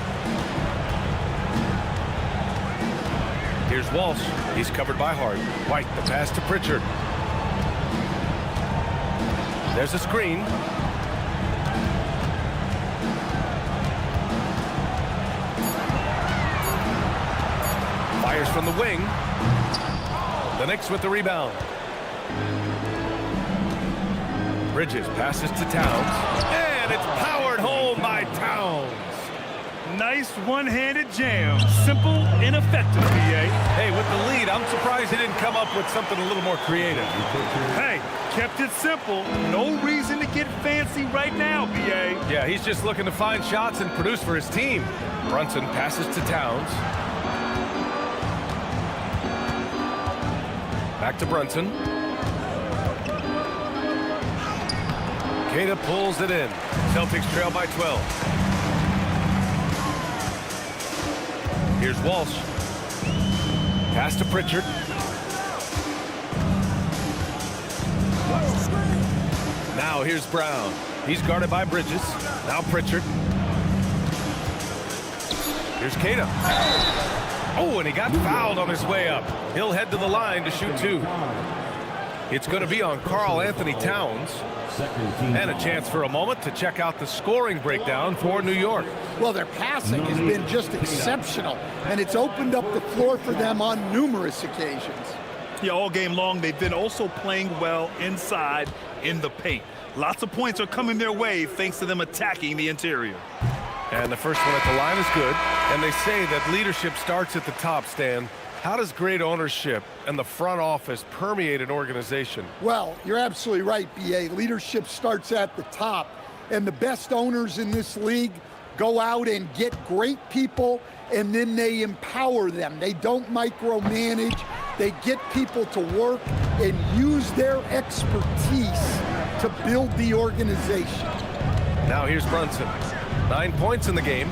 S1: Here's Walsh. He's covered by Hart. White, the pass to Pritchard. There's a screen. Fires from the wing. The Knicks with the rebound. Bridges passes to Towns. And it's powered home by Towns.
S2: Nice one-handed jam. Simple and effective, BA.
S1: Hey, with the lead, I'm surprised he didn't come up with something a little more creative.
S2: Hey, kept it simple. No reason to get fancy right now, BA.
S1: Yeah, he's just looking to find shots and produce for his team. Brunson passes to Towns. Back to Brunson. Queta pulls it in. Celtics trail by 12. Here's Walsh. Pass to Pritchard. Now here's Brown. He's guarded by Bridges. Now Pritchard. Here's Queta. Oh, and he got fouled on his way up. He'll head to the line to shoot 2. It's going to be on Karl Anthony Towns. And a chance for a moment to check out the scoring breakdown for New York.
S3: Well, their passing has been just exceptional, and it's opened up the floor for them on numerous occasions.
S2: Yeah, all game long, they've been also playing well inside in the paint. Lots of points are coming their way thanks to them attacking the interior.
S1: And the first one at the line is good. And they say that leadership starts at the top, Stan. How does great ownership and the front office permeate an organization?
S3: Well, you're absolutely right, B.A. Leadership starts at the top, and the best owners in this league go out and get great people, and then they empower them. They don't micromanage. They get people to work and use their expertise to build the organization.
S1: Now here's Brunson. 9 points in the game.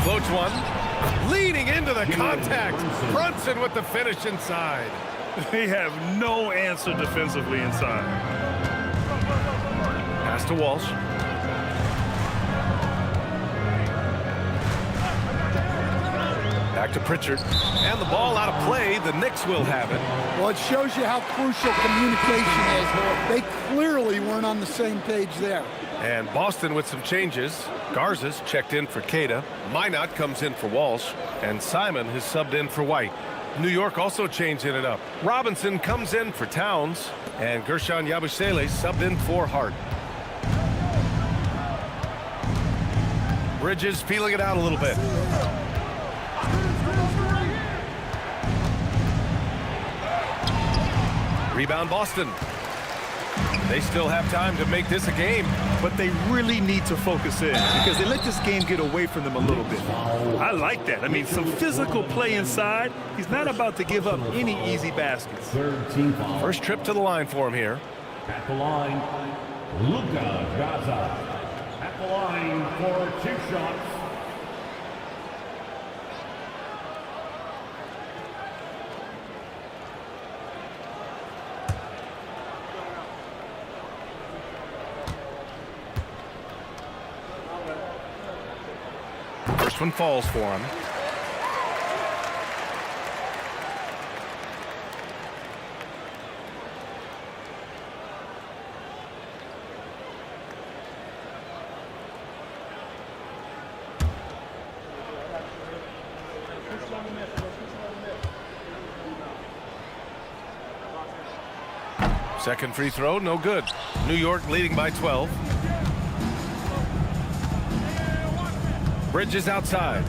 S1: Floats one. Leaning into the contact. Brunson with the finish inside.
S2: They have no answer defensively inside.
S1: Pass to Walsh. Back to Pritchard. And the ball out of play. The Knicks will have it.
S3: Well, it shows you how crucial communication is. They clearly weren't on the same page there.
S1: And Boston with some changes. Garza's checked in for Queta. Minot comes in for Walsh. And Simon has subbed in for White. New York also changing it up. Robinson comes in for Towns. And Gershon Yabusele subbed in for Hart. Bridges feeling it out a little bit. Rebound Boston. They still have time to make this a game.
S2: But they really need to focus in because they let this game get away from them a little bit. I like that. I mean, some physical play inside. He's not about to give up any easy baskets.
S1: First trip to the line for him here.
S5: At the line, Luka Garza. At the line for 2 shots.
S1: First one falls for him. Second free throw, no good. New York leading by 12. Bridges outside.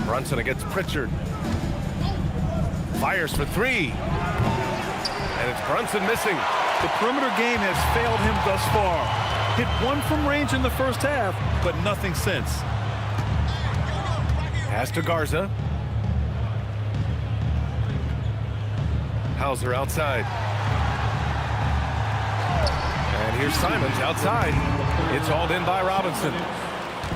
S1: Brunson against Pritchard. Fires for 3. And it's Brunson missing.
S2: The perimeter game has failed him thus far. Hit 1 from range in the first half, but nothing since.
S1: Pass to Garza. Hauser outside. And here's Simons outside. It's hauled in by Robinson.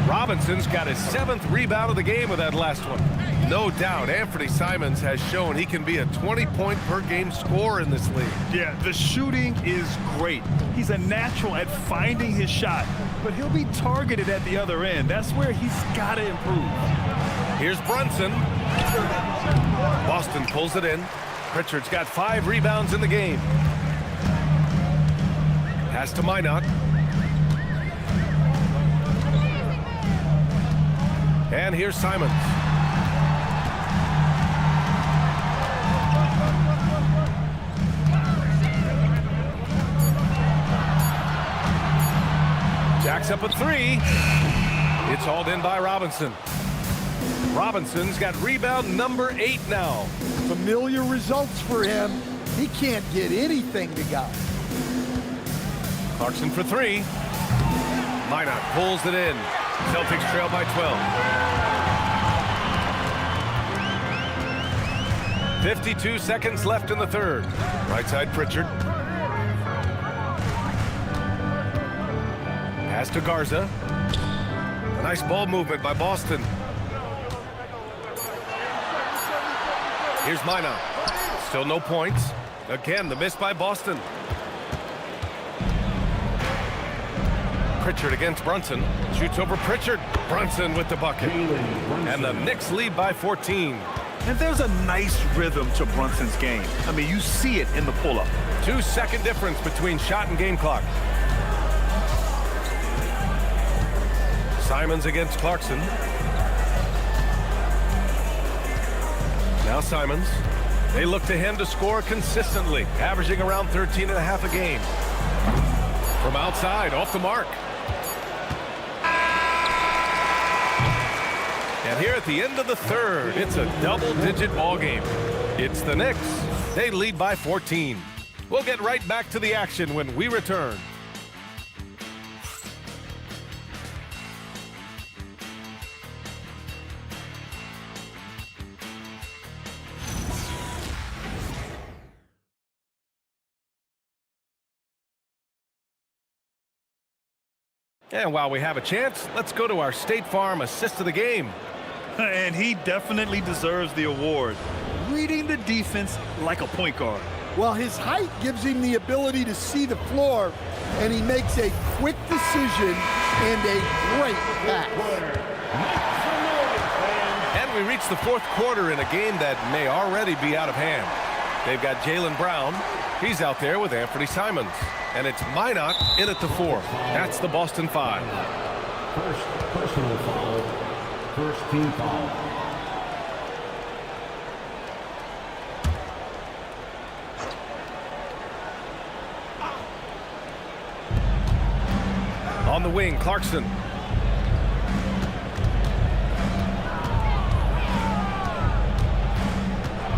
S1: Robinson's got his 7th rebound of the game with that last one. No doubt, Anthony Simons has shown he can be a 20-point-per-game scorer in this league.
S2: Yeah, the shooting is great. He's a natural at finding his shot, but he'll be targeted at the other end. That's where he's got to improve.
S1: Here's Brunson. Boston pulls it in. Pritchard's got 5 rebounds in the game. Pass to Minot. And here's Simons. Jacks up a 3. It's hauled in by Robinson. Robinson's got rebound number 8 now.
S3: Familiar results for him. He can't get anything to go.
S1: Clarkson for 3. Minot pulls it in. Celtics trail by 12. 52 seconds left in the third. Right side Pritchard. Pass to Garza. Nice ball movement by Boston. Here's Minot. Still no points. Again, the miss by Boston. Pritchard against Brunson. Shoots over Pritchard. Brunson with the bucket. And the Knicks lead by 14.
S2: And there's a nice rhythm to Brunson's game. I mean, you see it in the pull-up.
S1: 2-second difference between shot and game clock. Simons against Clarkson. Now Simons. They look to him to score consistently, averaging around 13.5 a game. From outside, off the mark. And here at the end of the third, it's a double-digit ball game. It's the Knicks. They lead by 14. We'll get right back to the action when we return. And while we have a chance, let's go to our State Farm assist of the game.
S2: And he definitely deserves the award. Reading the defense like a point guard.
S3: Well, his height gives him the ability to see the floor, and he makes a quick decision and a great pass.
S1: And we reach the fourth quarter in a game that may already be out of hand. They've got Jaylen Brown. He's out there with Anthony Simons. And it's Minot in at the 4. That's the Boston 5.
S5: First personal foul. First team foul.
S1: On the wing, Clarkson.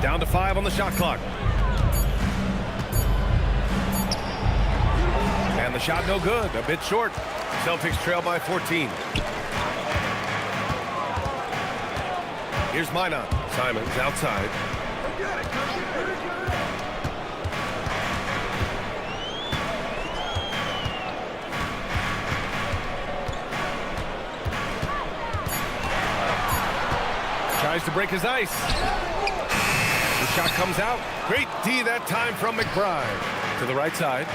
S1: Down to 5 on the shot clock. And the shot no good, a bit short. Celtics trail by 14. Here's Minot. Simons outside. Tries to break his ice. The shot comes out. Great D that time from McBride. To the right side.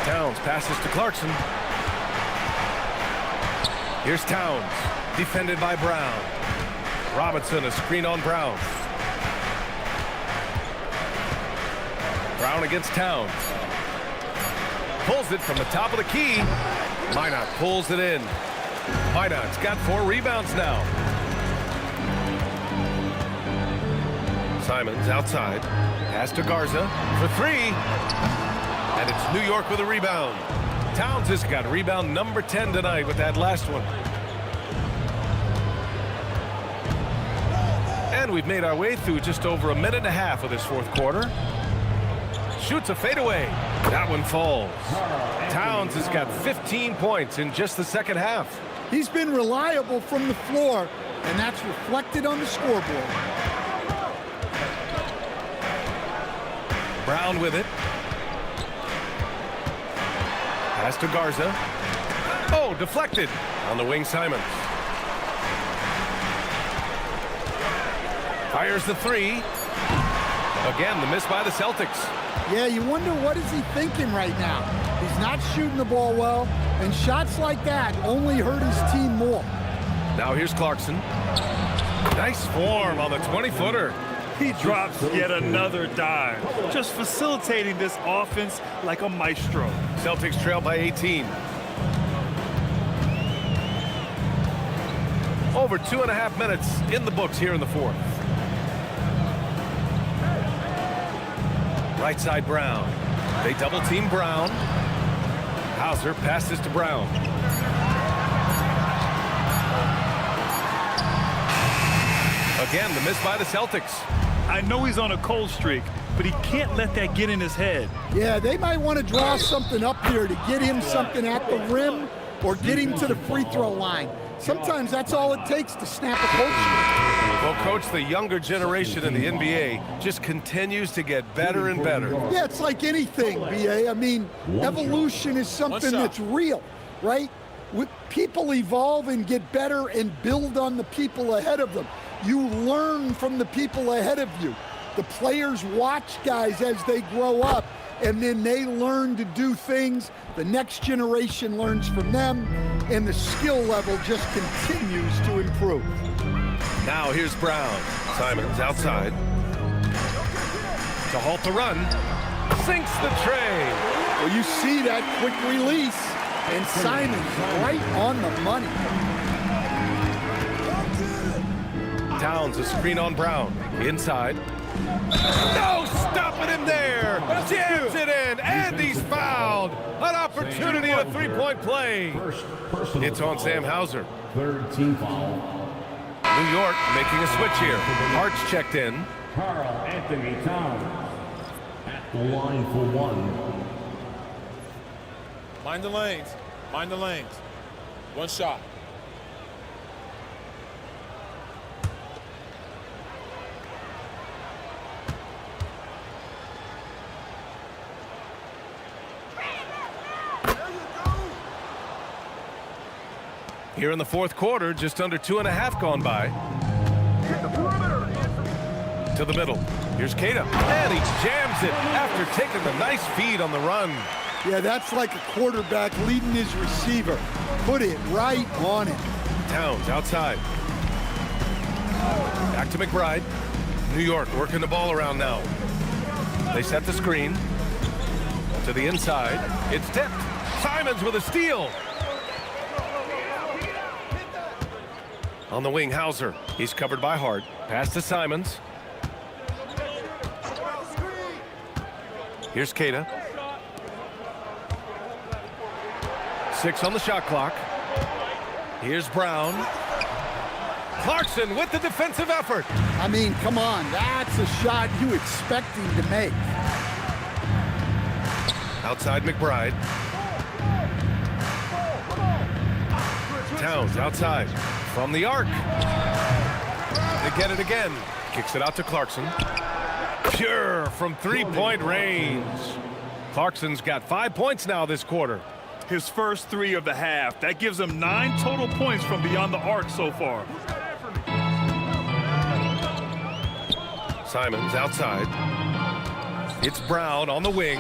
S1: Towns passes to Clarkson. Here's Towns, defended by Brown. Robinson, a screen on Brown. Brown against Towns. Pulls it from the top of the key. Minot pulls it in. Minot's got 4 rebounds now. Simons outside. Pass to Garza for 3. And it's New York with a rebound. Towns has got rebound number 10 tonight with that last one. And we've made our way through just over a minute and a half of this fourth quarter. Shoots a fadeaway. That one falls. Towns has got 15 points in just the second half.
S3: He's been reliable from the floor, and that's reflected on the scoreboard.
S1: Brown with it. Pass to Garza. Oh, deflected. On the wing, Simons. Fires the 3. Again, the miss by the Celtics.
S3: Yeah, you wonder what is he thinking right now. He's not shooting the ball well, and shots like that only hurt his team more.
S1: Now here's Clarkson. Nice form on the 20-footer.
S2: He drops yet another dime, just facilitating this offense like a maestro.
S1: Celtics trail by 18. Over 2.5 minutes in the books here in the fourth. Right side, Brown. They double team Brown. Hauser passes to Brown. Again, the miss by the Celtics.
S2: I know he's on a cold streak, but he can't let that get in his head.
S3: Yeah, they might want to draw something up here to get him something at the rim or get him to the free throw line. Sometimes that's all it takes to snap a cold streak.
S1: Well, Coach, the younger generation in the NBA just continues to get better and better.
S3: Yeah, it's like anything, B.A. I mean, evolution is something that's real. right? People evolve and get better and build on the people ahead of them. You learn from the people ahead of you. The players watch guys as they grow up, and then they learn to do things. The next generation learns from them, and the skill level just continues to improve.
S1: Now here's Brown. Simons outside. To halt the run. Sinks the tray.
S3: Well, you see that quick release, and Simons right on the money.
S1: Towns a screen on Brown. Inside. No stopping him there. Jams it in, and he's fouled. An opportunity at a three-point play. It's on Sam Hauser.
S5: Third team foul.
S1: New York making a switch here. Hart's checked in.
S5: Carl Anthony Towns at the line for one.
S10: Mind the lanes. Mind the lanes. One shot.
S1: Here in the fourth quarter, just under 2.5 gone by. To the middle. Here's Keita. And he jams it after taking the nice feed on the run.
S3: Yeah, that's like a quarterback leading his receiver. Put it right on it.
S1: Towns outside. Back to McBride. New York working the ball around now. They set the screen. To the inside. It's tipped. Simons with a steal. On the wing, Hauser. He's covered by Hart. Pass to Simons. Here's Keita. 6 on the shot clock. Here's Brown. Clarkson with the defensive effort.
S3: I mean, come on. That's a shot you expect him to make.
S1: Outside McBride. Towns outside. From the arc. They get it again. Kicks it out to Clarkson. Pure from three-point range. Clarkson's got 5 points now this quarter.
S2: His first 3 of the half. That gives him 9 total points from beyond the arc so far.
S1: Simons outside. It's Brown on the wing.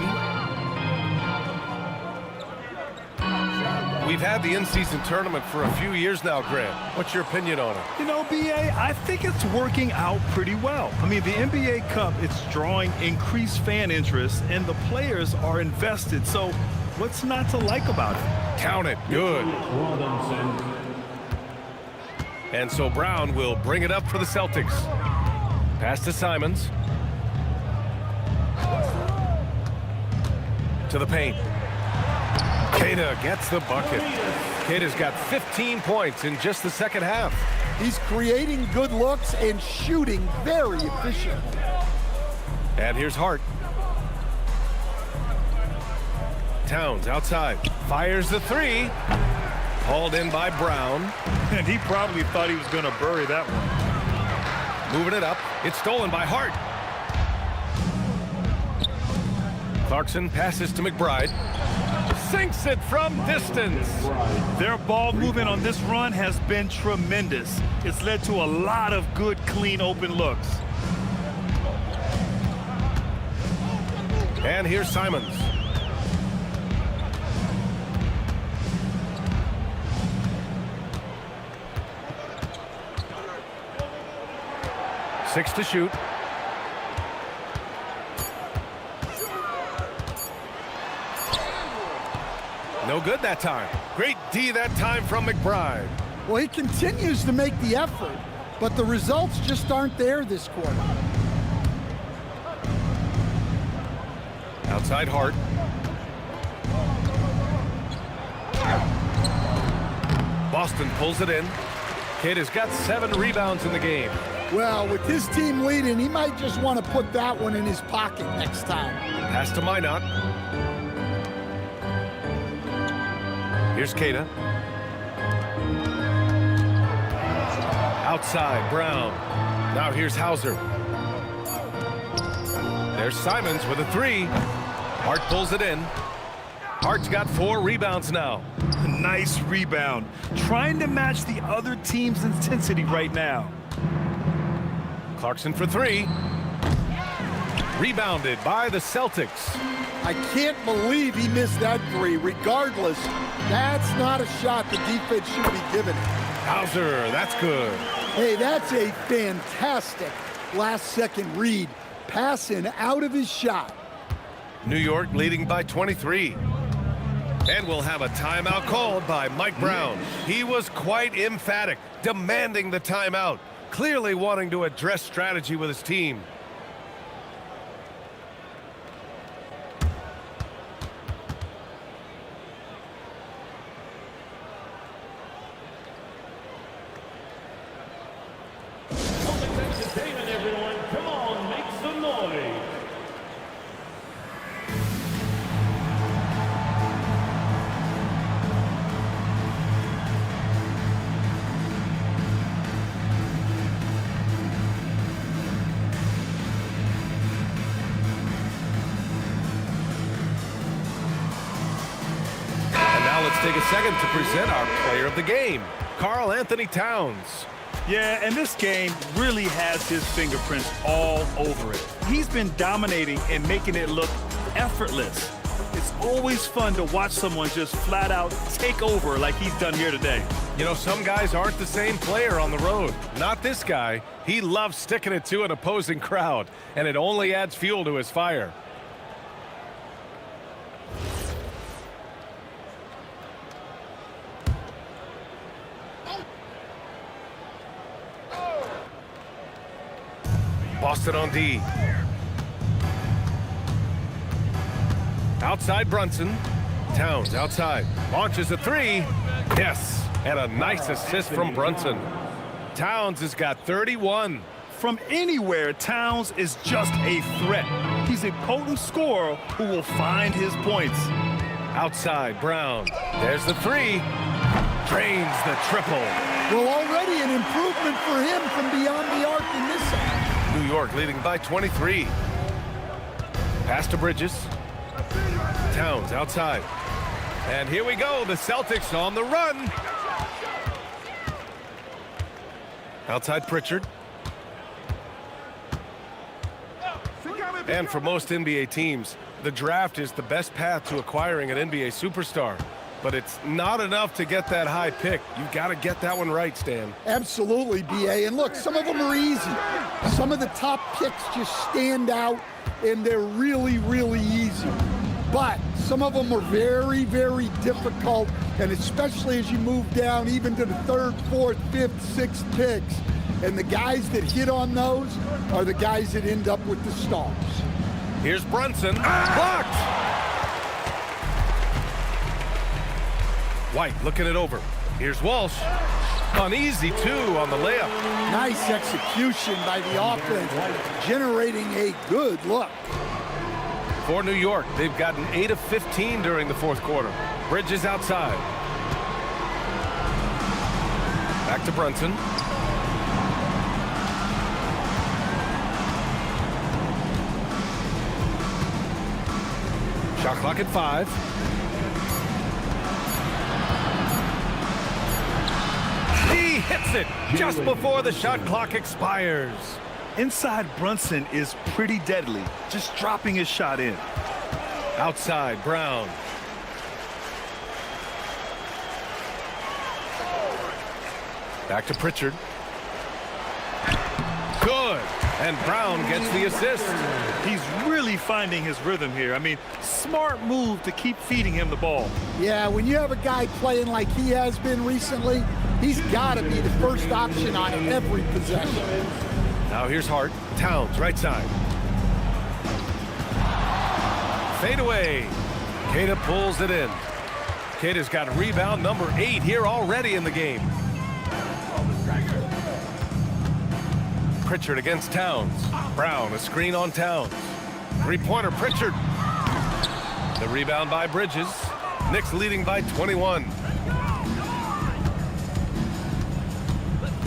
S1: We've had the in-season tournament for a few years now, Grant. What's your opinion on it?
S2: You know, B.A., I think it's working out pretty well. I mean, the NBA Cup, it's drawing increased fan interest, and the players are invested. So what's not to like about it?
S1: Count it. Good. And so Brown will bring it up for the Celtics. Pass to Simons. To the paint. Keita gets the bucket. Keita's got 15 points in just the second half.
S3: He's creating good looks and shooting very efficiently.
S1: And here's Hart. Towns outside. Fires the 3. Hauled in by Brown.
S2: And he probably thought he was going to bury that one.
S1: Moving it up. It's stolen by Hart. Clarkson passes to McBride. Sinks it from distance.
S2: Their ball movement on this run has been tremendous. It's led to a lot of good, clean, open looks.
S1: And here's Simons. Six to shoot. No good that time. Great D that time from McBride.
S3: Well, he continues to make the effort, but the results just aren't there this quarter.
S1: Outside Hart. Boston pulls it in. Keita's got 7 rebounds in the game.
S3: Well, with his team leading, he might just want to put that one in his pocket next time.
S1: Pass to Minot. Here's Keita. Outside, Brown. Now here's Hauser. There's Simons with a 3. Hart pulls it in. Hart's got 4 rebounds now.
S2: Nice rebound. Trying to match the other team's intensity right now.
S1: Clarkson for 3. Rebounded by the Celtics.
S3: I can't believe he missed that 3. Regardless, that's not a shot the defense should be giving it.
S1: Hauser, that's good.
S3: Hey, that's a fantastic last-second read. Passing out of his shot.
S1: New York leading by 23. And we'll have a timeout called by Mike Brown. He was quite emphatic, demanding the timeout, clearly wanting to address strategy with his team.
S5: Entertainment, everyone. Come on, make some noise.
S1: And now let's take a second to present our player of the game, Karl Anthony Towns.
S2: Yeah, and this game really has his fingerprints all over it. He's been dominating and making it look effortless. It's always fun to watch someone just flat out take over like he's done here today.
S1: You know, some guys aren't the same player on the road. Not this guy. He loves sticking it to an opposing crowd, and it only adds fuel to his fire. Boston on D. Outside Brunson. Towns outside. Launches a 3. Yes. And a nice assist from Brunson. Towns has got 31.
S2: From anywhere, Towns is just a threat. He's a potent scorer who will find his points.
S1: Outside Brown. There's the 3. Drains the triple.
S3: Well, already an improvement for him from beyond the arc in this side.
S1: New York leading by 23. Pass to Bridges. Towns outside. And here we go, the Celtics on the run. Outside Pritchard. And for most NBA teams, the draft is the best path to acquiring an NBA superstar. But it's not enough to get that high pick. You've got to get that one right, Stan.
S3: Absolutely, B.A. And look, some of them are easy. Some of the top picks just stand out, and they're really, really easy. But some of them are very, very difficult, and especially as you move down even to the 3rd, 4th, 5th, 6th picks. And the guys that hit on those are the guys that end up with the stars.
S1: Here's Brunson. Blocked! White looking it over. Here's Walsh. An easy 2 on the layup.
S3: Nice execution by the offense, generating a good look.
S1: For New York, they've gotten 8 of 15 during the 4th quarter. Bridges outside. Back to Brunson. Shot clock at 5. He hits it just before the shot clock expires.
S2: Inside Brunson is pretty deadly, just dropping his shot in.
S1: Outside Brown. Back to Pritchard. Good. And Brown gets the assist.
S2: He's really finding his rhythm here. I mean, smart move to keep feeding him the ball.
S3: Yeah, when you have a guy playing like he has been recently, he's got to be the first option on every possession.
S1: Now here's Hart. Towns, right side. Fade away. Queta pulls it in. Queta's got rebound number 8 here already in the game. Pritchard against Towns. Brown, a screen on Towns. Three-pointer, Pritchard. The rebound by Bridges. Knicks leading by 21.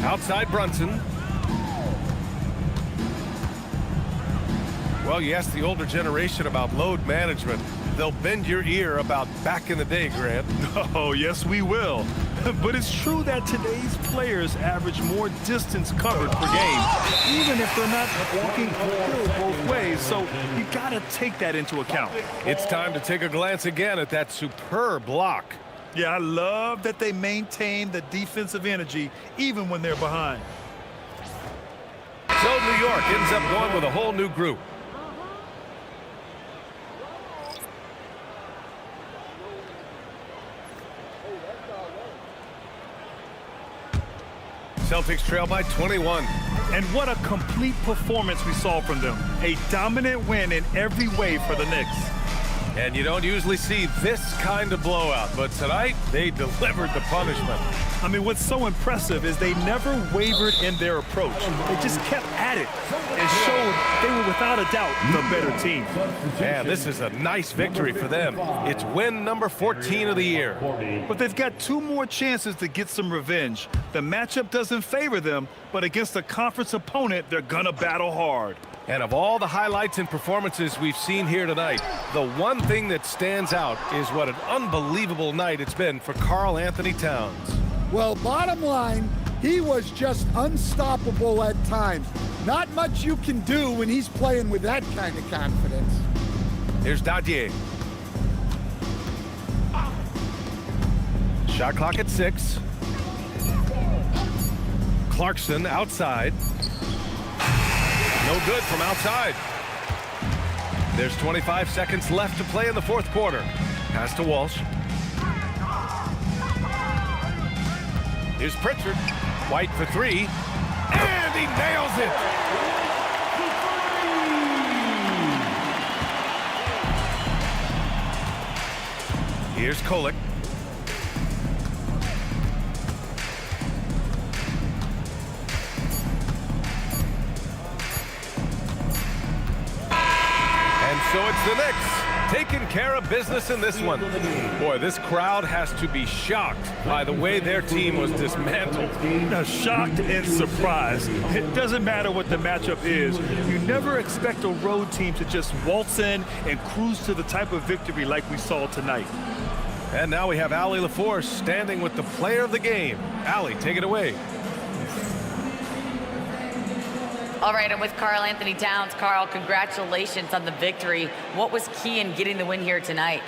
S1: Outside Brunson. Well, you ask the older generation about load management. they'll bend your ear about back in the day, Grant.
S2: Oh, yes, we will. But it's true that today's players average more distance covered per game, even if they're not walking uphill both ways. So you got to take that into account.
S1: It's time to take a glance again at that superb block.
S2: Yeah, I love that they maintain the defensive energy even when they're behind.
S1: So New York ends up going with a whole new group. Celtics trail by 21.
S2: And what a complete performance we saw from them. A dominant win in every way for the Knicks.
S1: And you don't usually see this kind of blowout, but tonight they delivered the punishment.
S2: I mean, what's so impressive is they never wavered in their approach. They just kept at it and showed they were without a doubt the better team.
S1: Man, this is a nice victory for them. It's win number 14 of the year.
S2: But they've got 2 more chances to get some revenge. The matchup doesn't favor them, but against a conference opponent, they're gonna battle hard.
S1: And of all the highlights and performances we've seen here tonight, the one thing that stands out is what an unbelievable night it's been for Karl Anthony Towns.
S3: Well, bottom line, he was just unstoppable at times. Not much you can do when he's playing with that kind of confidence.
S1: Here's Dadier. Shot clock at 6. Clarkson outside. No good from outside. There's 25 seconds left to play in the fourth quarter. Pass to Walsh. Here's Pritchard. White for 3. And he nails it! Here's Kolek. So it's the Knicks taking care of business in this one. Boy, this crowd has to be shocked by the way their team was dismantled.
S2: Now, shocked and surprised. It doesn't matter what the matchup is. You never expect a road team to just waltz in and cruise to the type of victory like we saw tonight.
S1: And now we have Allie LaForce standing with the player of the game. Allie, take it away.
S4: All right, I'm with Karl Anthony Towns. Karl, congratulations on the victory. What was key in getting the win here tonight?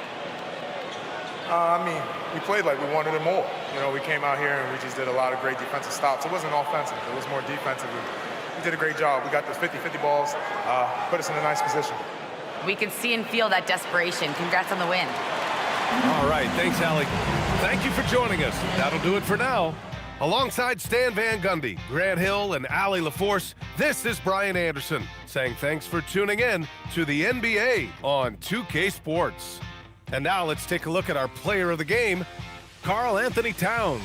S6: I mean, we played like we wanted it more. You know, we came out here and we just did a lot of great defensive stops. It wasn't offensive. It was more defensive. We did a great job. We got those 50-50 balls, put us in a nice position.
S4: We can see and feel that desperation. Congrats on the win.
S1: All right, thanks, Allie. Thank you for joining us. That'll do it for now. Alongside Stan Van Gundy, Grant Hill, and Allie LaForce, this is Brian Anderson saying thanks for tuning in to the NBA on 2K Sports. And now let's take a look at our player of the game, Karl Anthony Towns.